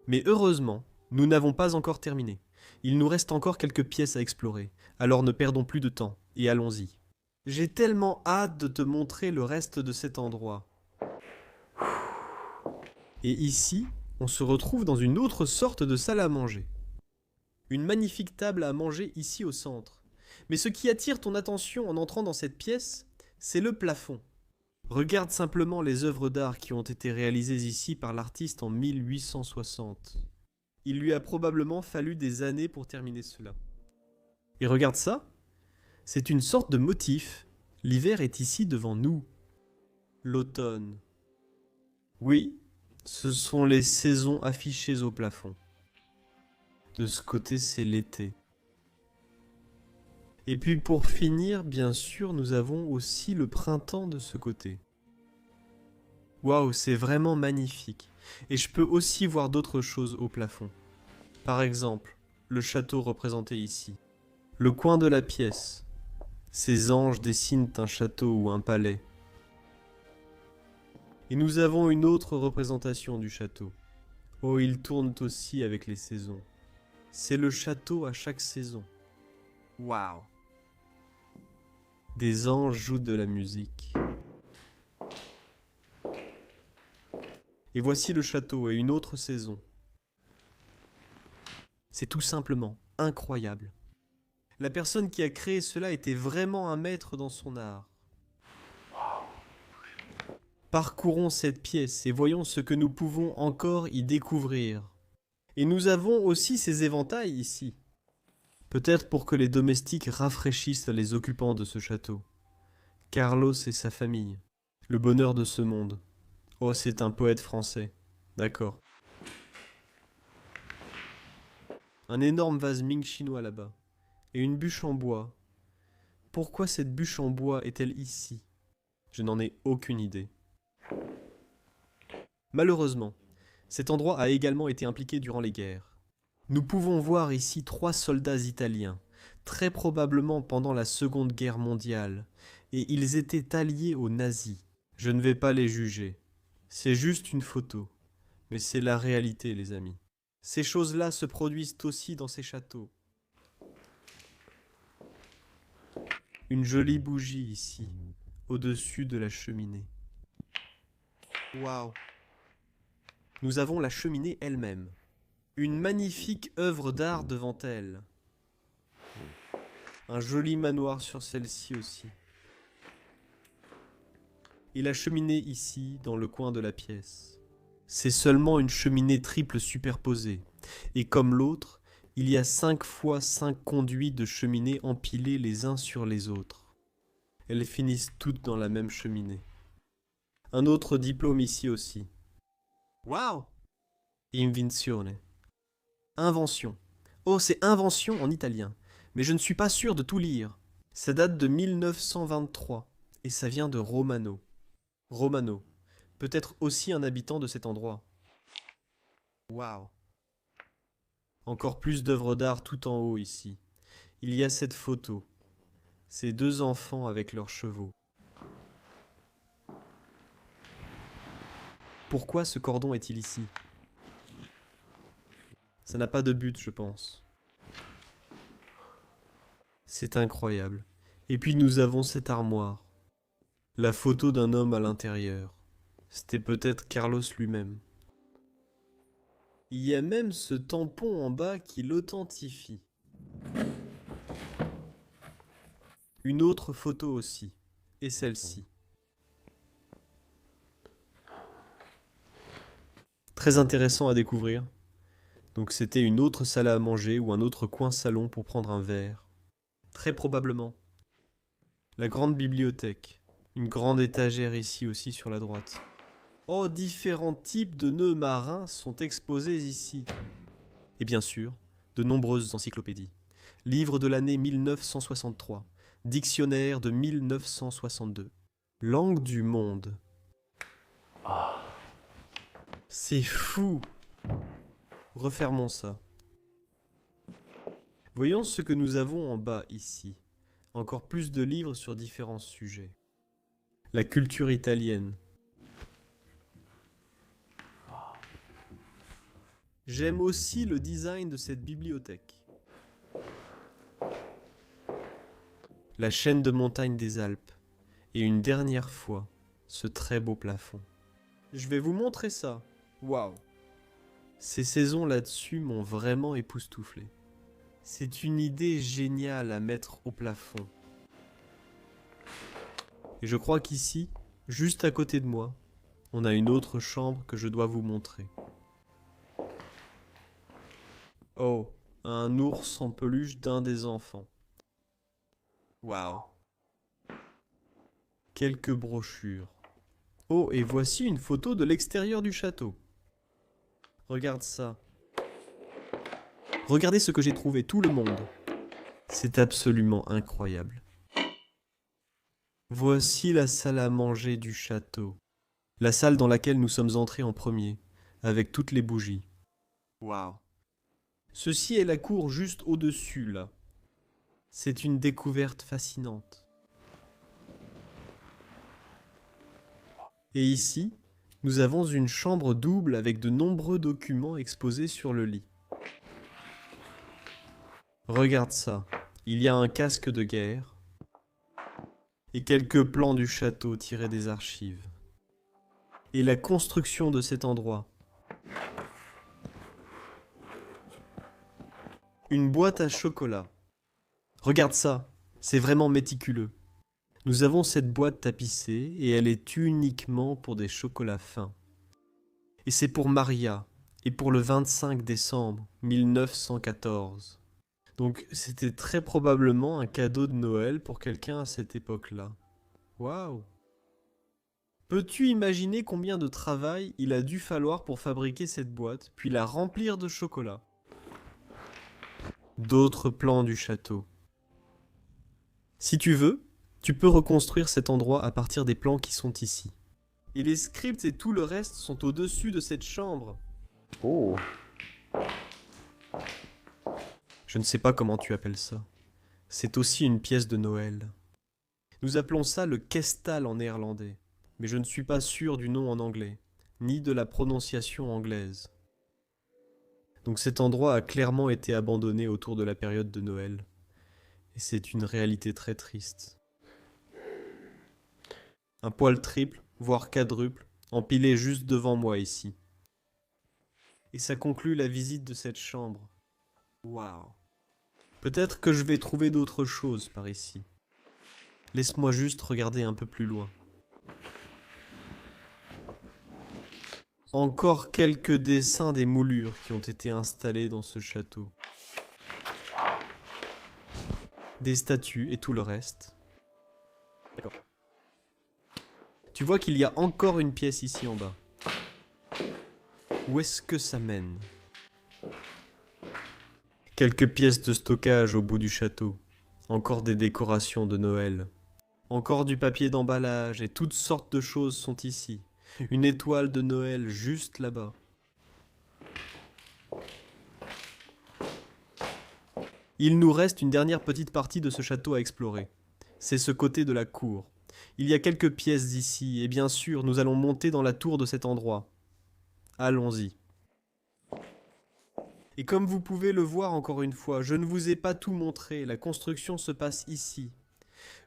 Mais heureusement, nous n'avons pas encore terminé. Il nous reste encore quelques pièces à explorer, alors ne perdons plus de temps, et allons-y. J'ai tellement hâte de te montrer le reste de cet endroit. Et ici, on se retrouve dans une autre sorte de salle à manger. Une magnifique table à manger ici au centre. Mais ce qui attire ton attention en entrant dans cette pièce, c'est le plafond. Regarde simplement les œuvres d'art qui ont été réalisées ici par l'artiste en 1860. Il lui a probablement fallu des années pour terminer cela. Et regarde ça, c'est une sorte de motif. L'hiver est ici devant nous. L'automne. Oui, ce sont les saisons affichées au plafond. De ce côté, c'est l'été. Et puis pour finir, bien sûr, nous avons aussi le printemps de ce côté. Waouh, c'est vraiment magnifique. Et je peux aussi voir d'autres choses au plafond. Par exemple, le château représenté ici. Le coin de la pièce. Ces anges dessinent un château ou un palais. Et nous avons une autre représentation du château. Oh, ils tournent aussi avec les saisons. C'est le château à chaque saison. Waouh! Des anges jouent de la musique. Et voici le château et une autre saison. C'est tout simplement incroyable. La personne qui a créé cela était vraiment un maître dans son art. Parcourons cette pièce et voyons ce que nous pouvons encore y découvrir. Et nous avons aussi ces éventails ici. Peut-être pour que les domestiques rafraîchissent les occupants de ce château. Carlos et sa famille. Le bonheur de ce monde. Oh, c'est un poète français. D'accord. Un énorme vase Ming chinois là-bas. Et une bûche en bois. Pourquoi cette bûche en bois est-elle ici? Je n'en ai aucune idée. Malheureusement, cet endroit a également été impliqué durant les guerres. Nous pouvons voir ici 3 soldats italiens, très probablement pendant la Seconde Guerre mondiale, et ils étaient alliés aux nazis. Je ne vais pas les juger. C'est juste une photo. Mais c'est la réalité, les amis. Ces choses-là se produisent aussi dans ces châteaux. Une jolie bougie ici, au-dessus de la cheminée. Waouh! Nous avons la cheminée elle-même. Une magnifique œuvre d'art devant elle. Un joli manoir sur celle-ci aussi. Et la cheminée ici, dans le coin de la pièce. C'est seulement une cheminée triple superposée. Et comme l'autre, il y a 5 fois 5 conduits de cheminée empilés les uns sur les autres. Elles finissent toutes dans la même cheminée. Un autre diplôme ici aussi. Waouh! Invenzione. Invention. Oh, c'est invention en italien. Mais je ne suis pas sûr de tout lire. Ça date de 1923 et ça vient de Romano. Romano. Peut-être aussi un habitant de cet endroit. Waouh. Encore plus d'œuvres d'art tout en haut ici. Il y a cette photo. Ces 2 enfants avec leurs chevaux. Pourquoi ce cordon est-il ici? Ça n'a pas de but, je pense. C'est incroyable. Et puis nous avons cette armoire. La photo d'un homme à l'intérieur. C'était peut-être Carlos lui-même. Il y a même ce tampon en bas qui l'authentifie. Une autre photo aussi. Et celle-ci. Très intéressant à découvrir. Donc c'était une autre salle à manger ou un autre coin salon pour prendre un verre. Très probablement. La grande bibliothèque. Une grande étagère ici aussi sur la droite. Oh, différents types de nœuds marins sont exposés ici. Et bien sûr, de nombreuses encyclopédies. Livre de l'année 1963. Dictionnaire de 1962. Langue du monde. C'est fou. Refermons ça. Voyons ce que nous avons en bas ici. Encore plus de livres sur différents sujets. La culture italienne. J'aime aussi le design de cette bibliothèque. La chaîne de montagnes des Alpes. Et une dernière fois, ce très beau plafond. Je vais vous montrer ça. Waouh. Ces saisons là-dessus m'ont vraiment époustouflé. C'est une idée géniale à mettre au plafond. Et je crois qu'ici, juste à côté de moi, on a une autre chambre que je dois vous montrer. Oh, un ours en peluche d'un des enfants. Waouh. Quelques brochures. Oh, et voici une photo de l'extérieur du château. Regarde ça. Regardez ce que j'ai trouvé, tout le monde. C'est absolument incroyable. Voici la salle à manger du château. La salle dans laquelle nous sommes entrés en premier, avec toutes les bougies. Waouh. Ceci est la cour juste au-dessus, là. C'est une découverte fascinante. Et ici, nous avons une chambre double avec de nombreux documents exposés sur le lit. Regarde ça. Il y a un casque de guerre et quelques plans du château tirés des archives. Et la construction de cet endroit. Une boîte à chocolat. Regarde ça, c'est vraiment méticuleux. Nous avons cette boîte tapissée et elle est uniquement pour des chocolats fins. Et c'est pour Maria et pour le 25 décembre 1914. Donc c'était très probablement un cadeau de Noël pour quelqu'un à cette époque-là. Waouh! Peux-tu imaginer combien de travail il a dû falloir pour fabriquer cette boîte, puis la remplir de chocolat? D'autres plans du château. Si tu veux, tu peux reconstruire cet endroit à partir des plans qui sont ici. Et les scripts et tout le reste sont au-dessus de cette chambre. Oh, Je ne sais pas comment tu appelles ça. C'est aussi une pièce de Noël. Nous appelons ça le kestal en néerlandais, mais je ne suis pas sûr du nom en anglais, ni de la prononciation anglaise. Donc cet endroit a clairement été abandonné autour de la période de Noël. Et c'est une réalité très triste. Un poêle triple, voire quadruple, empilé juste devant moi ici. Et ça conclut la visite de cette chambre. Waouh. Peut-être que je vais trouver d'autres choses par ici. Laisse-moi juste regarder un peu plus loin. Encore quelques dessins des moulures qui ont été installés dans ce château. Des statues et tout le reste. D'accord. Tu vois qu'il y a encore une pièce ici en bas. Où est-ce que ça mène? Quelques pièces de stockage au bout du château. Encore des décorations de Noël. Encore du papier d'emballage et toutes sortes de choses sont ici. Une étoile de Noël juste là-bas. Il nous reste une dernière petite partie de ce château à explorer. C'est ce côté de la cour. Il y a quelques pièces ici et bien sûr nous allons monter dans la tour de cet endroit. Allons-y. Et comme vous pouvez le voir encore une fois, je ne vous ai pas tout montré, la construction se passe ici.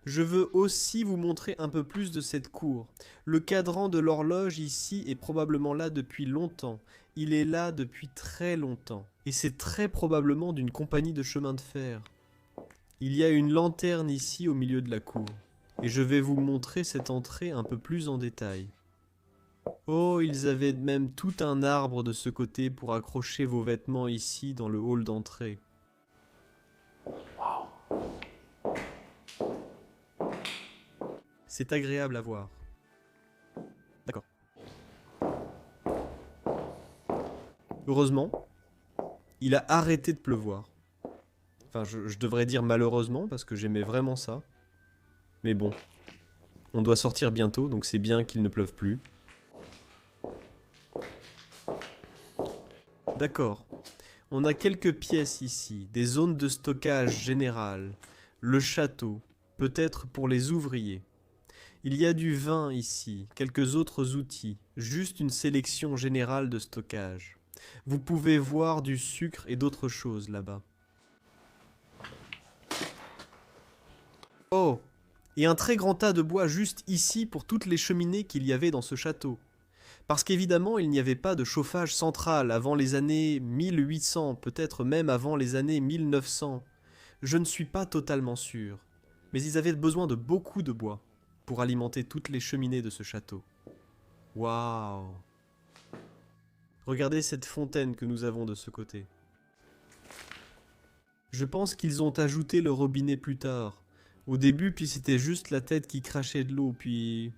Je veux aussi vous montrer un peu plus de cette cour. Le cadran de l'horloge ici est probablement là depuis longtemps. Il est là depuis très longtemps. Et c'est très probablement d'une compagnie de chemin de fer. Il y a une lanterne ici au milieu de la cour. Et je vais vous montrer cette entrée un peu plus en détail. Oh, ils avaient même tout un arbre de ce côté pour accrocher vos vêtements ici dans le hall d'entrée. C'est agréable à voir. D'accord. Heureusement, il a arrêté de pleuvoir. Enfin, je devrais dire malheureusement, parce que j'aimais vraiment ça. Mais bon, on doit sortir bientôt, donc c'est bien qu'il ne pleuve plus. D'accord. On a quelques pièces ici, des zones de stockage générales, le château, peut-être pour les ouvriers. Il y a du vin ici, quelques autres outils, juste une sélection générale de stockage. Vous pouvez voir du sucre et d'autres choses là-bas. Oh, et un très grand tas de bois juste ici pour toutes les cheminées qu'il y avait dans ce château. Parce qu'évidemment, il n'y avait pas de chauffage central avant les années 1800, peut-être même avant les années 1900. Je ne suis pas totalement sûr. Mais ils avaient besoin de beaucoup de bois pour alimenter toutes les cheminées de ce château. Waouh! Regardez cette fontaine que nous avons de ce côté. Je pense qu'ils ont ajouté le robinet plus tard. Au début, puis c'était juste la tête qui crachait de l'eau, puis...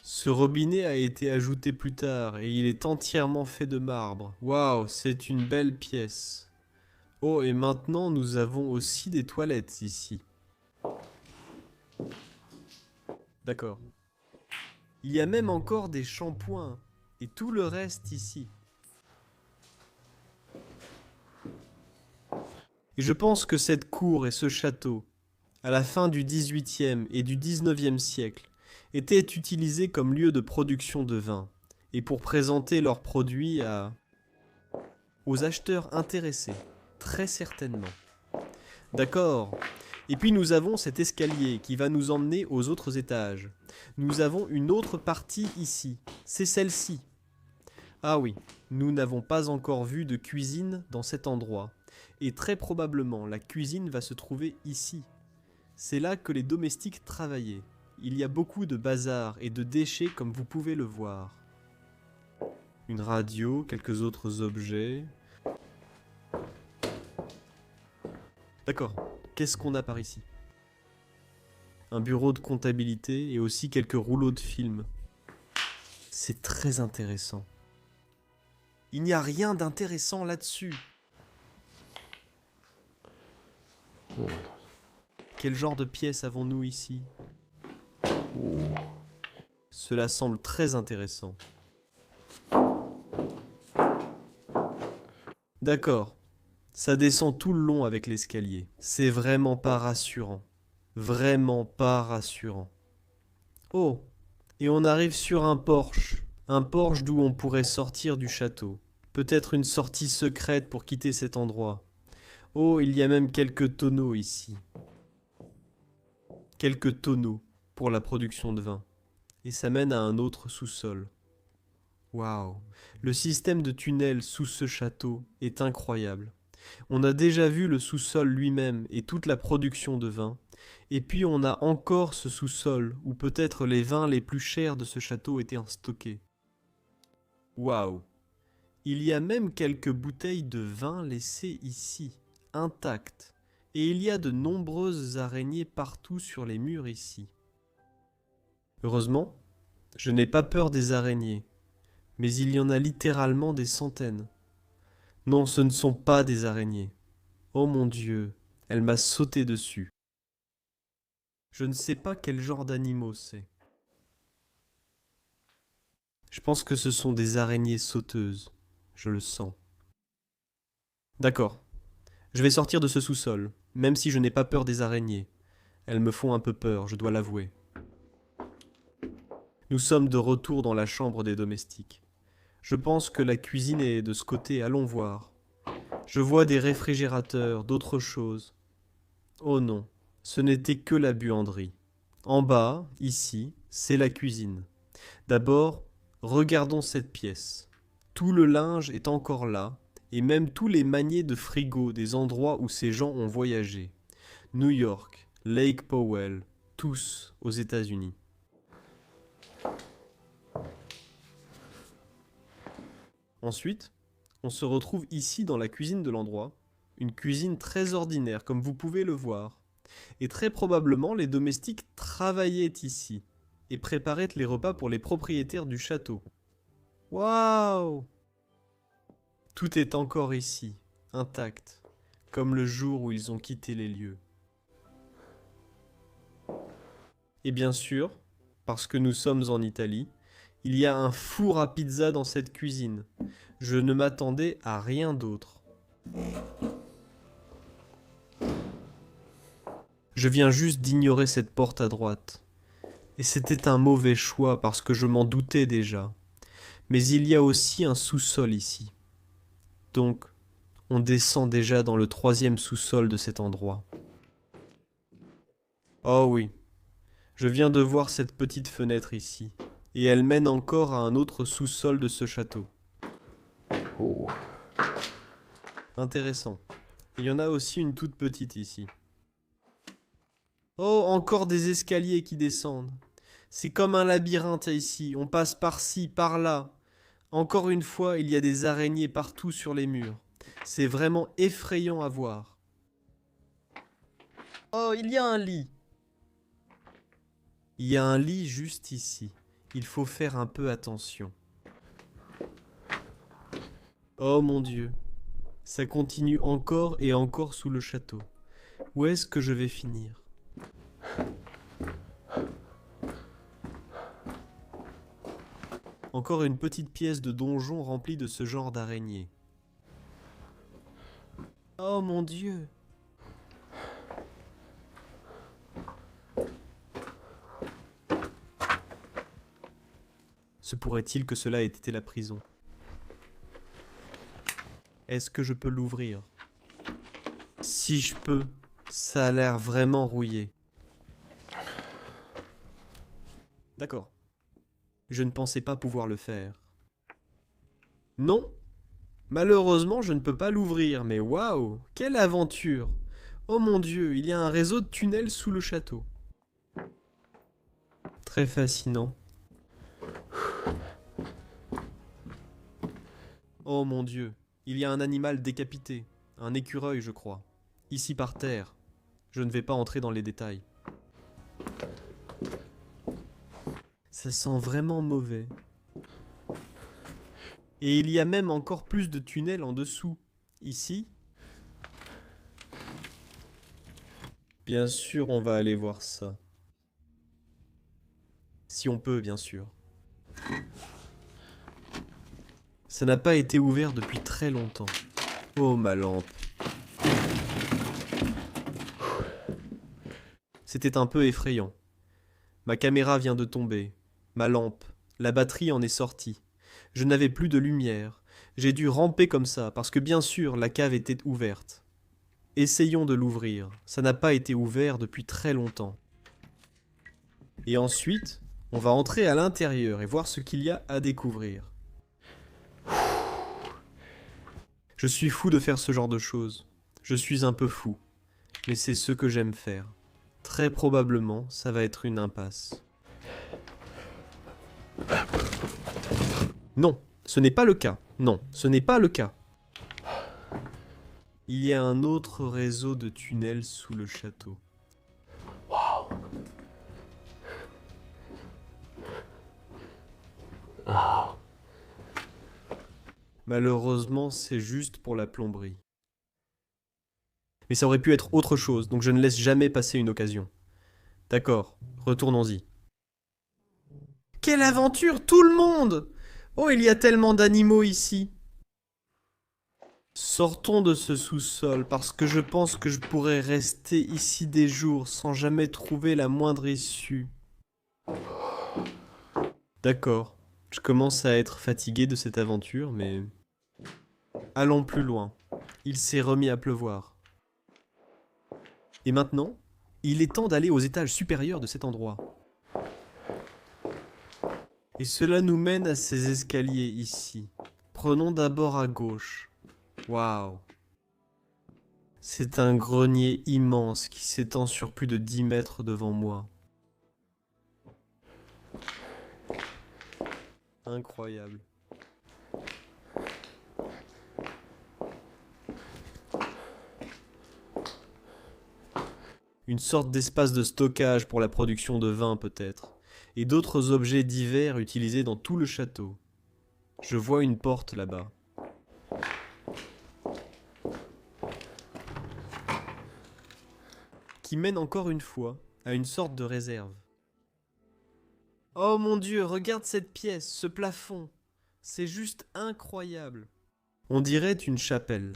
Ce robinet a été ajouté plus tard, et il est entièrement fait de marbre. Waouh, c'est une belle pièce. Oh, et maintenant nous avons aussi des toilettes ici. D'accord. Il y a même encore des shampoings, et tout le reste ici. Et je pense que cette cour et ce château, à la fin du XVIIIe et du XIXe siècle, étaient utilisés comme lieu de production de vin, et pour présenter leurs produits aux acheteurs intéressés, très certainement. D'accord. Et puis nous avons cet escalier qui va nous emmener aux autres étages. Nous avons une autre partie ici, c'est celle-ci. Ah oui, nous n'avons pas encore vu de cuisine dans cet endroit, et très probablement la cuisine va se trouver ici. C'est là que les domestiques travaillaient. Il y a beaucoup de bazar et de déchets comme vous pouvez le voir. Une radio, quelques autres objets. D'accord, qu'est-ce qu'on a par ici? Un bureau de comptabilité et aussi quelques rouleaux de films. C'est très intéressant. Il n'y a rien d'intéressant là-dessus. Quel genre de pièces avons-nous ici? Cela semble très intéressant. D'accord. Ça descend tout le long avec l'escalier. C'est vraiment pas rassurant. Vraiment pas rassurant. Oh, et on arrive sur un porche. Un porche d'où on pourrait sortir du château. Peut-être une sortie secrète pour quitter cet endroit. Oh, il y a même quelques tonneaux ici. Quelques tonneaux pour la production de vin. Et ça mène à un autre sous-sol. Waouh! Le système de tunnels sous ce château est incroyable. On a déjà vu le sous-sol lui-même et toute la production de vin. Et puis on a encore ce sous-sol où peut-être les vins les plus chers de ce château étaient stockés. Waouh! Il y a même quelques bouteilles de vin laissées ici, intactes. Et il y a de nombreuses araignées partout sur les murs ici. Heureusement, je n'ai pas peur des araignées, mais il y en a littéralement des centaines. Non, ce ne sont pas des araignées. Oh mon Dieu, elle m'a sauté dessus. Je ne sais pas quel genre d'animaux c'est. Je pense que ce sont des araignées sauteuses. Je le sens. D'accord. Je vais sortir de ce sous-sol, même si je n'ai pas peur des araignées. Elles me font un peu peur, je dois l'avouer. Nous sommes de retour dans la chambre des domestiques. Je pense que la cuisine est de ce côté, allons voir. Je vois des réfrigérateurs, d'autres choses. Oh non, ce n'était que la buanderie. En bas, ici, c'est la cuisine. D'abord, regardons cette pièce. Tout le linge est encore là, et même tous les maniets de frigo des endroits où ces gens ont voyagé. New York, Lake Powell, tous aux États-Unis. Ensuite, on se retrouve ici dans la cuisine de l'endroit, une cuisine très ordinaire comme vous pouvez le voir. Et très probablement les domestiques travaillaient ici et préparaient les repas pour les propriétaires du château. Waouh! Tout est encore ici, intact, comme le jour où ils ont quitté les lieux. Et bien sûr, parce que nous sommes en Italie, il y a un four à pizza dans cette cuisine. Je ne m'attendais à rien d'autre. Je viens juste d'ignorer cette porte à droite. Et c'était un mauvais choix parce que je m'en doutais déjà. Mais il y a aussi un sous-sol ici. Donc, on descend déjà dans le 3e sous-sol de cet endroit. Oh oui, je viens de voir cette petite fenêtre ici. Et elle mène encore à un autre sous-sol de ce château. Oh. Intéressant. Il y en a aussi une toute petite ici. Oh, encore des escaliers qui descendent. C'est comme un labyrinthe ici. On passe par-ci, par-là. Encore une fois, il y a des araignées partout sur les murs. C'est vraiment effrayant à voir. Oh, il y a un lit. Il y a un lit juste ici. Il faut faire un peu attention. Oh mon Dieu. Ça continue encore et encore sous le château. Où est-ce que je vais finir ? Encore une petite pièce de donjon remplie de ce genre d'araignées. Oh mon Dieu! Se pourrait-il que cela ait été la prison? Est-ce que je peux l'ouvrir? Si je peux, ça a l'air vraiment rouillé. D'accord. Je ne pensais pas pouvoir le faire. Non, malheureusement, je ne peux pas l'ouvrir, mais waouh, quelle aventure! Oh mon Dieu, il y a un réseau de tunnels sous le château. Très fascinant. Oh mon Dieu, il y a un animal décapité, un écureuil je crois, ici par terre. Je ne vais pas entrer dans les détails. Ça sent vraiment mauvais. Et il y a même encore plus de tunnels en dessous. Ici. Bien sûr, on va aller voir ça. Si on peut, bien sûr. Ça n'a pas été ouvert depuis très longtemps. Oh, ma lampe. C'était un peu effrayant. Ma caméra vient de tomber. Ma lampe. La batterie en est sortie. Je n'avais plus de lumière. J'ai dû ramper comme ça, parce que bien sûr, la cave était ouverte. Essayons de l'ouvrir. Ça n'a pas été ouvert depuis très longtemps. Et ensuite, on va entrer à l'intérieur et voir ce qu'il y a à découvrir. Je suis fou de faire ce genre de choses. Je suis un peu fou. Mais c'est ce que j'aime faire. Très probablement, ça va être une impasse. Non, ce n'est pas le cas. Non, ce n'est pas le cas. Il y a un autre réseau de tunnels sous le château. Waouh. Ah. Malheureusement, c'est juste pour la plomberie. Mais ça aurait pu être autre chose, donc je ne laisse jamais passer une occasion. D'accord, retournons-y. Quelle aventure, tout le monde! Oh, il y a tellement d'animaux ici. Sortons de ce sous-sol, parce que je pense que je pourrais rester ici des jours sans jamais trouver la moindre issue. D'accord, je commence à être fatigué de cette aventure, mais... Allons plus loin. Il s'est remis à pleuvoir. Et maintenant, Il est temps d'aller aux étages supérieurs de cet endroit. Et cela nous mène à ces escaliers ici. Prenons d'abord à gauche. Waouh! C'est un grenier immense qui s'étend sur plus de 10 mètres devant moi. Incroyable. Une sorte d'espace de stockage pour la production de vin peut-être, et d'autres objets divers utilisés dans tout le château. Je vois une porte là-bas. Qui mène encore une fois à une sorte de réserve. Oh mon Dieu, regarde cette pièce, ce plafond. C'est juste incroyable. On dirait une chapelle.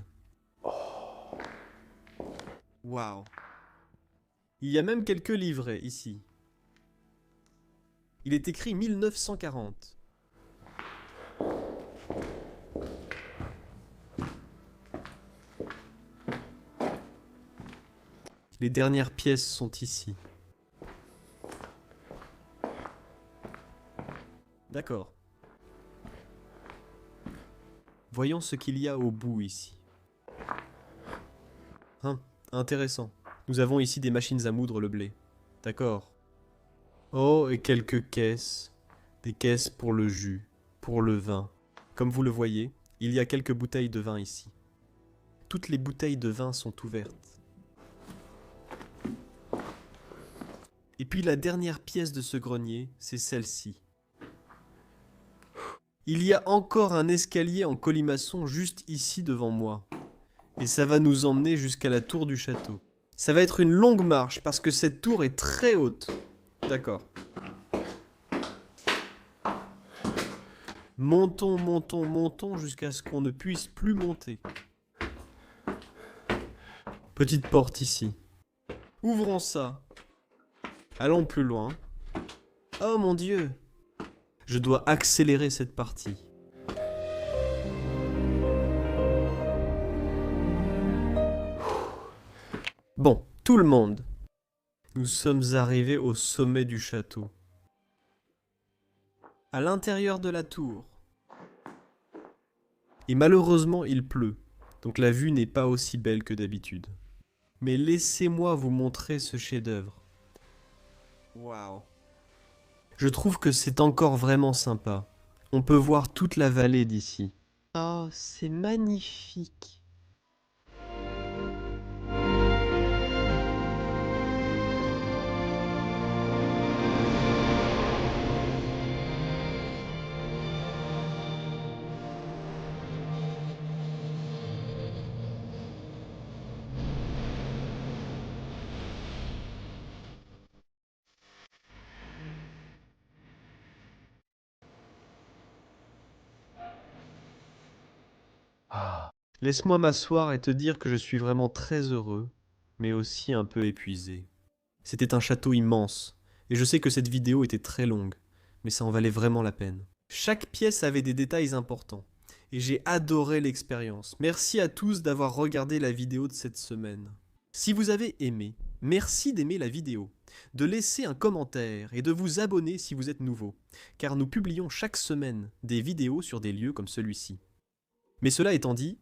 Waouh. Il y a même quelques livrets ici. Il est écrit 1940. Les dernières pièces sont ici. D'accord. Voyons ce qu'il y a au bout ici. Intéressant. Nous avons ici des machines à moudre le blé. D'accord. Oh, et quelques caisses. Des caisses pour le jus, pour le vin. Comme vous le voyez, il y a quelques bouteilles de vin ici. Toutes les bouteilles de vin sont ouvertes. Et puis la dernière pièce de ce grenier, c'est celle-ci. Il y a encore un escalier en colimaçon juste ici devant moi. Et ça va nous emmener jusqu'à la tour du château. Ça va être une longue marche parce que cette tour est très haute. D'accord. Montons, montons, montons jusqu'à ce qu'on ne puisse plus monter. Petite porte ici. Ouvrons ça. Allons plus loin. Oh mon Dieu! Je dois accélérer cette partie. Bon, tout le monde. Nous sommes arrivés au sommet du château. À l'intérieur de la tour. Et malheureusement, il pleut, donc la vue n'est pas aussi belle que d'habitude. Mais laissez-moi vous montrer ce chef-d'œuvre. Waouh. Je trouve que c'est encore vraiment sympa. On peut voir toute la vallée d'ici. Oh, c'est magnifique. Laisse-moi m'asseoir et te dire que je suis vraiment très heureux, mais aussi un peu épuisé. C'était un château immense, et je sais que cette vidéo était très longue, mais ça en valait vraiment la peine. Chaque pièce avait des détails importants, et j'ai adoré l'expérience. Merci à tous d'avoir regardé la vidéo de cette semaine. Si vous avez aimé, merci d'aimer la vidéo, de laisser un commentaire et de vous abonner si vous êtes nouveau, car nous publions chaque semaine des vidéos sur des lieux comme celui-ci. Mais cela étant dit,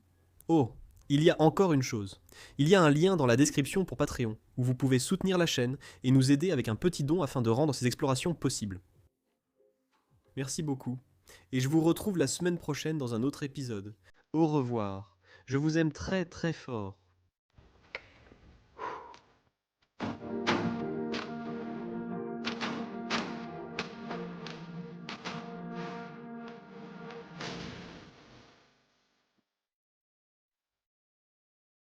oh, il y a encore une chose. Il y a un lien dans la description pour Patreon, où vous pouvez soutenir la chaîne et nous aider avec un petit don afin de rendre ces explorations possibles. Merci beaucoup, et je vous retrouve la semaine prochaine dans un autre épisode. Au revoir, je vous aime très très fort.